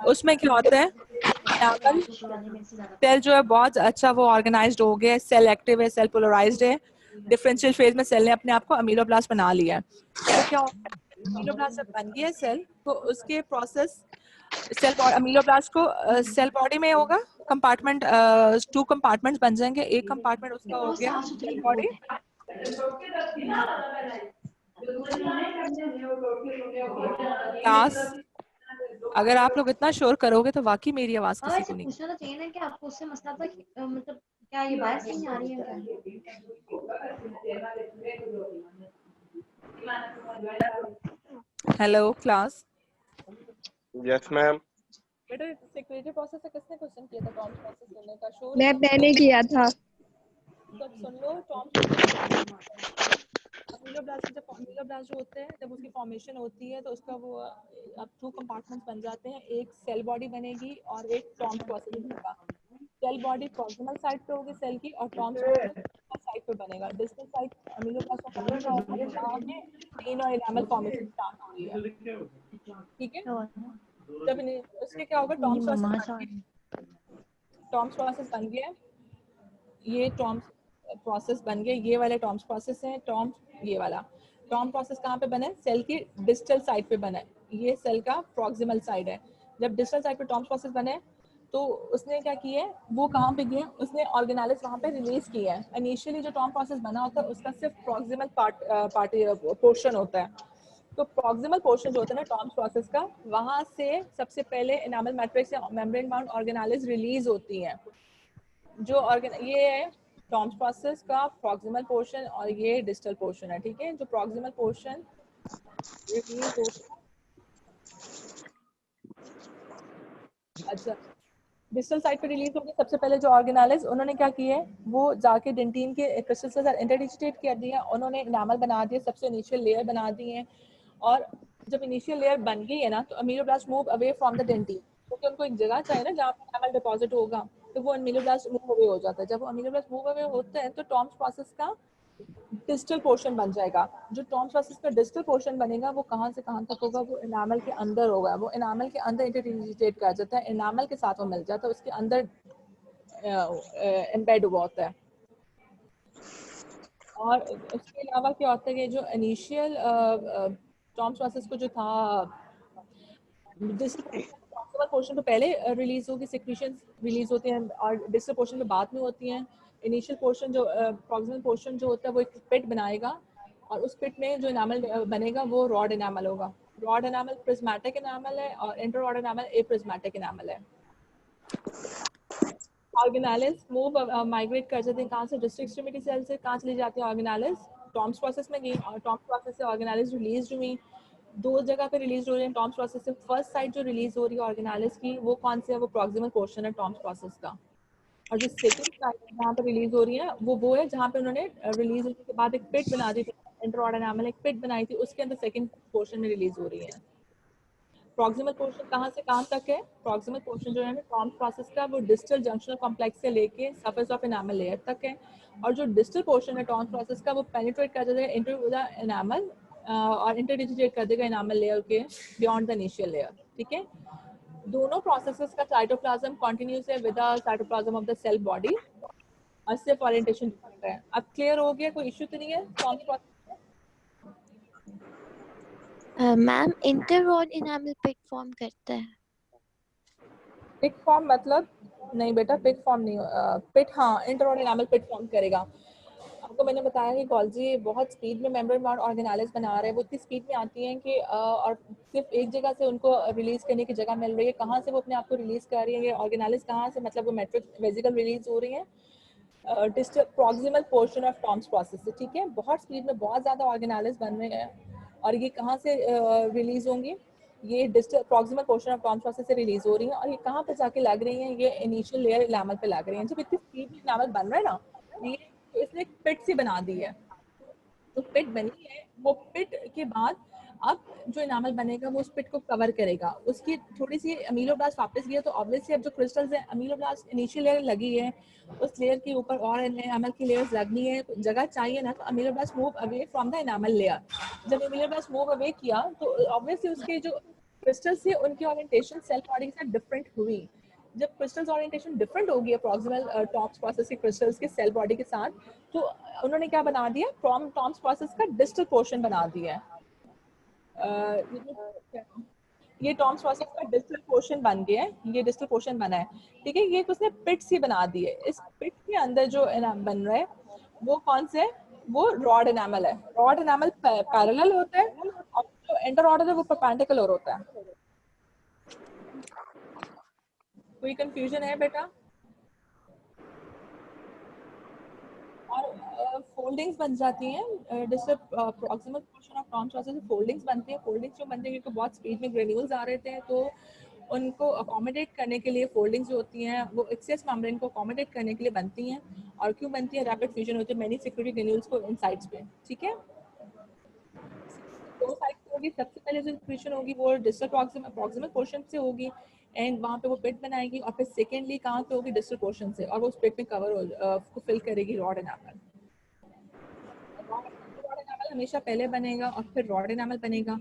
उसमें क्या होता है, एनामल सेल जो है बहुत अच्छा वो ऑर्गेनाइज्ड हो गया है, सेल एक्टिव है, सेल पोलराइज्ड है। डिफरेंशियल फेज में सेल ने अपने आप को अमीलोब्लास्ट बना लिया है। तो क्या होता है, अमीलोब्लास्ट जब बन गया सेल तो उसके प्रोसेस सेल अमीलोब्लास्ट को सेल बॉडी में होगा कंपार्टमेंट, 2 कंपार्टमेंट्स बन जाएंगे। एक कंपार्टमेंट उसका हो गया सेल बॉडी, क्लास। अगर आप लोग इतना शोर करोगे तो वाकई मेरी आवाज हाँ, किसी ऐसे को नहीं। पूछना तो चाहिए ना कि आपको उससे मसला था कि मतलब क्या ये बात नहीं आ रही है क्या? Hello class. Yes ma'am. बेटा सिक्योरिटी प्रोसेस से किसने क्वेश्चन किया था, टॉम्स प्रोसेस लेने का? शोर है मैंने किया था। तो अब सुन लो। टॉम्स प्रोसेस, अमीलोब्लास्ट जब अमीलोब्लास्ट जो होते हैं जब उसकी फॉर्मेशन होती है तो उसका वो अब 2 कंपार्टमेंट्स बन जाते हैं, एक सेल बॉडी बनेगी और एक टॉम्स प्रोसेस बनेगा। सेल बॉडी प्रॉक्सिमल साइड पे होगी सेल की, और टॉम्स प्रोसेस साइड पे बनेगा। डिस्टल साइड अमीलोब्लास्ट का मतलब क्या होता है, जहाँ पे प्रोटीन और एनामल फॉर्मेशन स्टार्ट हो रही है, ठीक है। जब उसके क्या होगा, टॉम्स प्रोसेस बन गया, टॉम्स प्रोसेस बन गया, ये टॉम्स प्रोसेस बन गया, ये वाले टॉम्स प्रोसेस है। टॉम्स ये वाला टॉम प्रोसेस कहाँ पे बना है, सेल की डिस्टल साइड पे बना है, ये सेल का प्रॉक्सिमल साइड है। जब डिस्टल साइड पे टॉम्स प्रोसेस बने तो उसने क्या किया है, वो कहाँ पे गया, उसने ऑर्गेनालिस वहाँ पे रिलीज किया है। इनिशियली जो टॉम प्रोसेस बना होता है उसका सिर्फ प्रॉक्सिमल पार्ट पोर्शन होता है। तो प्रॉक्सिमल पोर्शन जो होता है ना टॉम्स प्रोसेस का, वहां से सबसे पहले एनामल मैट्रिक्स या मेम्ब्रेन बाउंड ऑर्गेनालिस रिलीज होती हैं। जो ये है टॉम्स प्रोसेस का प्रॉक्सिमल पोर्शन और ये डिस्टल पोर्शन है, ठीक है। जो प्रॉक्सिमल पोर्शन रिलीज होता है, अच्छा डिस्टल साइड पे रिलीज होगी सबसे पहले जो ऑर्गेनालिस, उन्होंने क्या किया है, वो जाके डेंटिन के क्रिस्टल के साथ इंटरडिजिटेट कर दिया, उन्होंने एनामल बना दिया, सबसे इनिशियल लेयर बना दी है। और जब इनिशियल लेयर बन गई है ना तो ameloblast move away from the dentin, क्योंकि उनको एक जगह चाहिए ना जहाँ पे एनामल डिपॉजिट होगा, तो वो अमीलोब्लास्ट मूव अवे हो जाता है। जब वो अमीलोब्लास्ट मूव अवे होते हैं तो टॉम्स प्रोसेस का डिस्टल पोर्शन बन जाएगा। जो टॉम्स प्रोसेस का डिस्टल पोर्शन बनेगा वो कहाँ से कहाँ तक होगा, वो एनामल के अंदर होगा, वो एनामल के अंदर इंटरडिजिटेट कर जाता है, एनामल के साथ वो मिल जाता है, उसके अंदर एम्बेड हुआ होता है। और उसके अलावा क्या होता है कि जो इनिशियल टॉम्स प्रोसेस को जो था डिस्टल पोर्शन तो पहले रिलीज होगी, सिक्रीशंस रिलीज होते हैं, और डिस्टल पोर्शन में बाद में होती हैं। इनिशियल पोर्शन जो प्रॉक्सिमल पोर्शन जो होता है वो एक पिट बनाएगा और उस पिट में जो इनामल बनेगा वो रॉड इनामल होगा। रॉड इनामल प्रिज्मेटिक इनामल है और इंटर रॉड इनामल एप्रिज्मेटिक इनामल है। ऑर्गेनालिस मूव माइग्रेट कर जाते हैं कहाँ से, डिस्टल एक्सट्रीमिटी सेल से कहाँ चली जाती है ऑर्गेनालिस, टॉम्स प्रोसेस में गई और टॉम्स प्रोसेस से ऑर्गेनालिस रिलीज हुई। दो जगह पे रिलीज हो रही है टॉम्स प्रोसेस से। फर्स्ट साइड जो रिलीज हो रही है ऑर्गेनालिस की वो कौन से है, वो प्रॉक्सिमल पोर्शन है टॉम्स प्रोसेस का। और जो सेकंड साइड जहाँ पे रिलीज हो रही है वो है जहाँ पे उन्होंने रिलीज होने के बाद एक पिट बना दी थी, इंटर एनामल एक पिट बनाई थी, उसके अंदर सेकंड पोर्शन में रिलीज हो रही है। प्रॉक्सिमल पोर्शन कहाँ से कहाँ तक है, प्रॉक्सिमल पोर्शन जो है टॉम्स प्रोसेस का वो डिस्टल जंक्शनल कॉम्प्लेक्स से लेके सरफेस ऑफ एनामल लेयर तक है। और जो डिस्टल पोर्शन है टॉम्स प्रोसेस का वो पेनिट्रेट कर देगा इनटू द एनामल और इंटरडिजिटेट कर देगा एनामल लेयर के बियॉन्ड द इनिशियल लेयर। ठीक है, दोनों प्रोसेसेस का साइटोप्लाज्म कंटिन्यूस है with the cytoplasm of the cell body और सिर्फ ओरिएंटेशन डिफरेंट है। अब क्लियर हो गया, कोई इश्यू तो नहीं है Tomes process? Ma'am inter rod enamel pit form करता है। पिट फॉर्म मतलब नहीं बेटा, पिट फॉर्म नहीं, पिट हाँ inter rod enamel pit form करेगा। आपको मैंने बताया कि गॉल्जी बहुत स्पीड में मेम्ब्रेन बाउंड ऑर्गेनालिस बना रहे हैं, वो इतनी स्पीड में आती हैं कि और सिर्फ एक जगह से उनको रिलीज करने की जगह मिल रही है। कहाँ से वो अपने आप को रिलीज कर रही है ये ऑर्गेनालिस, कहाँ से, मतलब वो मैट्रिक्स वेसिकल रिलीज हो रही है distal proximal portion of Tom's process से। ठीक है, बहुत स्पीड में बहुत ज्यादा ऑर्गेनालिस बन रहे हैं और ये कहाँ से रिलीज होंगी, ये distal proximal portion of Tom's process से रिलीज हो रही हैं और ये कहाँ पे जाके लग रही हैं, ये इनिशियल लेयर इनामल पे लग रही हैं। जब इतनी स्पीड में इनामल बन रहा है ना, ये तो इसने पिट सी बना दी है। तो पिट बनी है, वो पिट के बाद अब जो इनामल बनेगा वो उस पिट को कवर करेगा। उसकी थोड़ी सी अमीलोब्लास्ट वापस गया तो ऑब्वियसली अब जो क्रिस्टल्स है, अमीलोब्लास्ट इनिशियल लेयर लगी है, उस लेयर के ऊपर और इनामल की लेयर्स लगनी है, जगह चाहिए ना, तो ameloblast move away from the enamel layer. जब अमीलोब्लास्ट मूव अवे किया तो ऑब्वियसली उसके जो क्रिस्टल्स थे उनकी ओरिएंटेशन सेल बॉडी के साथ डिफरेंट हुई। जब क्रिस्टल्स ओरिएंटेशन डिफरेंट होगी प्रॉक्सिमल टॉम्स प्रोसेस के क्रिस्टल्स के सेल बॉडी के साथ, तो उन्होंने क्या बना दिया, टॉम्स प्रोसेस का डिस्टल पोर्शन बना दिया है। ये टॉम्स प्रोसेस का डिस्टल पोर्शन बन गया है, ये डिस्टल पोर्शन बना है। ठीक है, ये उसने पिट सी बना दी है। इस पिट के अंदर जो बन रहा है वो कौन से है, वो रॉड एनामल है। रॉड एनामल पैरेलल होता है और जो इंटर रॉड है वो परपेंडिकुलर होता है। कोई कंफ्यूजन है बेटा? और फोल्डिंग्स बन जाती हैं distal proximal portion of Tom's process से फोल्डिंग्स बनती हैं। फोल्डिंग्स जो बनती हैं क्योंकि बहुत स्पीड में ग्रेन्यूल्स आ रहे थे तो उनको अकोमोडेट करने के लिए फोल्डिंग्स जो होती हैं वो एक्सेस मेम्ब्रेन को अकोमोडेट करने के लिए बनती हैं। और क्यों बनती है, रैपिड फ्यूजन होती है मैनी सिक्योरिटी ग्रेन्यूल्स को इन साइड्स पे। ठीक है, दो साइड होगी, सबसे पहले जो फ्यूजन होगी वो डिस्टल प्रॉक्सिमल पोर्शन से होगी एंड वहाँ पे वो पिट बनाएगी और फिर सेकेंडली कहाँ पे होगी, डिस्टल पोर्शन से, और वो उस पिट में कवर उसको फिल करेगी रॉड एनामल। रॉड एनामल हमेशा पहले बनेगा और फिर रॉड एनामल बनेगा।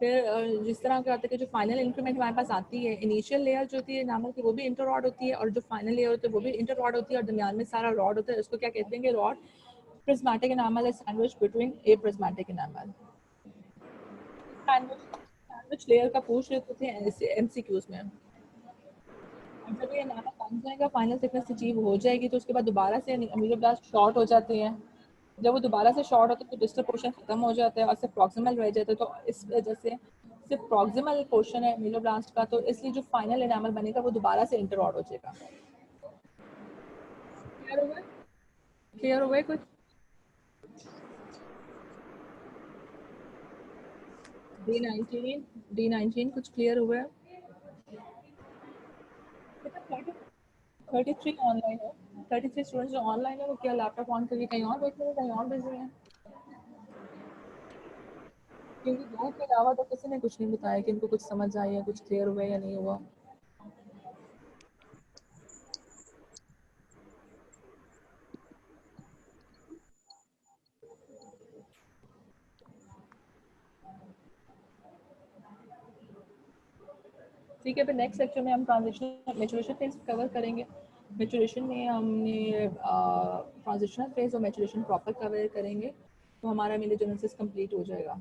फिर जिस तरह क्या होता है कि जो फाइनल इंक्रीमेंट हमारे पास आती है, इनिशियल लेयर जो होती है एनामल की वो भी इंटर रॉड होती है और जो फाइनल लेयर होती है वो भी इंटर रॉड होती है और दरमियान में सारा रॉड होता है। उसको क्या कहते हैं कि रॉड प्रिज्मेटिक एनामल है सैंडविच बिटवीन ए प्रिज्मेटिक एनामल। सैंडविच लेयर का पूछ रहे थे एमसीक्यूज में। और जब ये एनामल बन जाएगा, फाइनल थिकनेस अचीव हो जाएगी तो उसके बाद दोबारा से अमीलोब्लास्ट शॉर्ट हो जाते हैं। जब वो दोबारा से शॉर्ट होते हैं तो डिस्टल पोर्शन खत्म हो जाता है और सिर्फ प्रॉक्सिमल रह जाता है। तो इस वजह से सिर्फ प्रॉक्सिमल पोर्शन है अमीलोब्लास्ट का, तो इसलिए जो फाइनल एनामल बनेगा वो दोबारा से इंटर रॉड हो जाएगा। क्लियर हुआ? क्लियर हुआ कुछ? D19 कुछ क्लियर हुआ है? 33 ऑनलाइन है, 33 स्टूडेंट्स जो ऑनलाइन है वो क्या लैपटॉप ऑन करके कहीं और बैठे हैं, कहीं और बिजी हैं? क्योंकि दो के अलावा तो किसी ने कुछ नहीं बताया कि इनको कुछ समझ आई है, कुछ क्लियर हुआ या नहीं हुआ। ठीक है, फिर नेक्स्ट लेक्चर में हम ट्रांजिशन मैच्योरेशन फेज कवर करेंगे। मैच्योरेशन में हमने ट्रांजिशनल फेज और मैच्योरेशन प्रॉपर कवर करेंगे तो हमारा मिलियोजेनेसिस कंप्लीट हो जाएगा।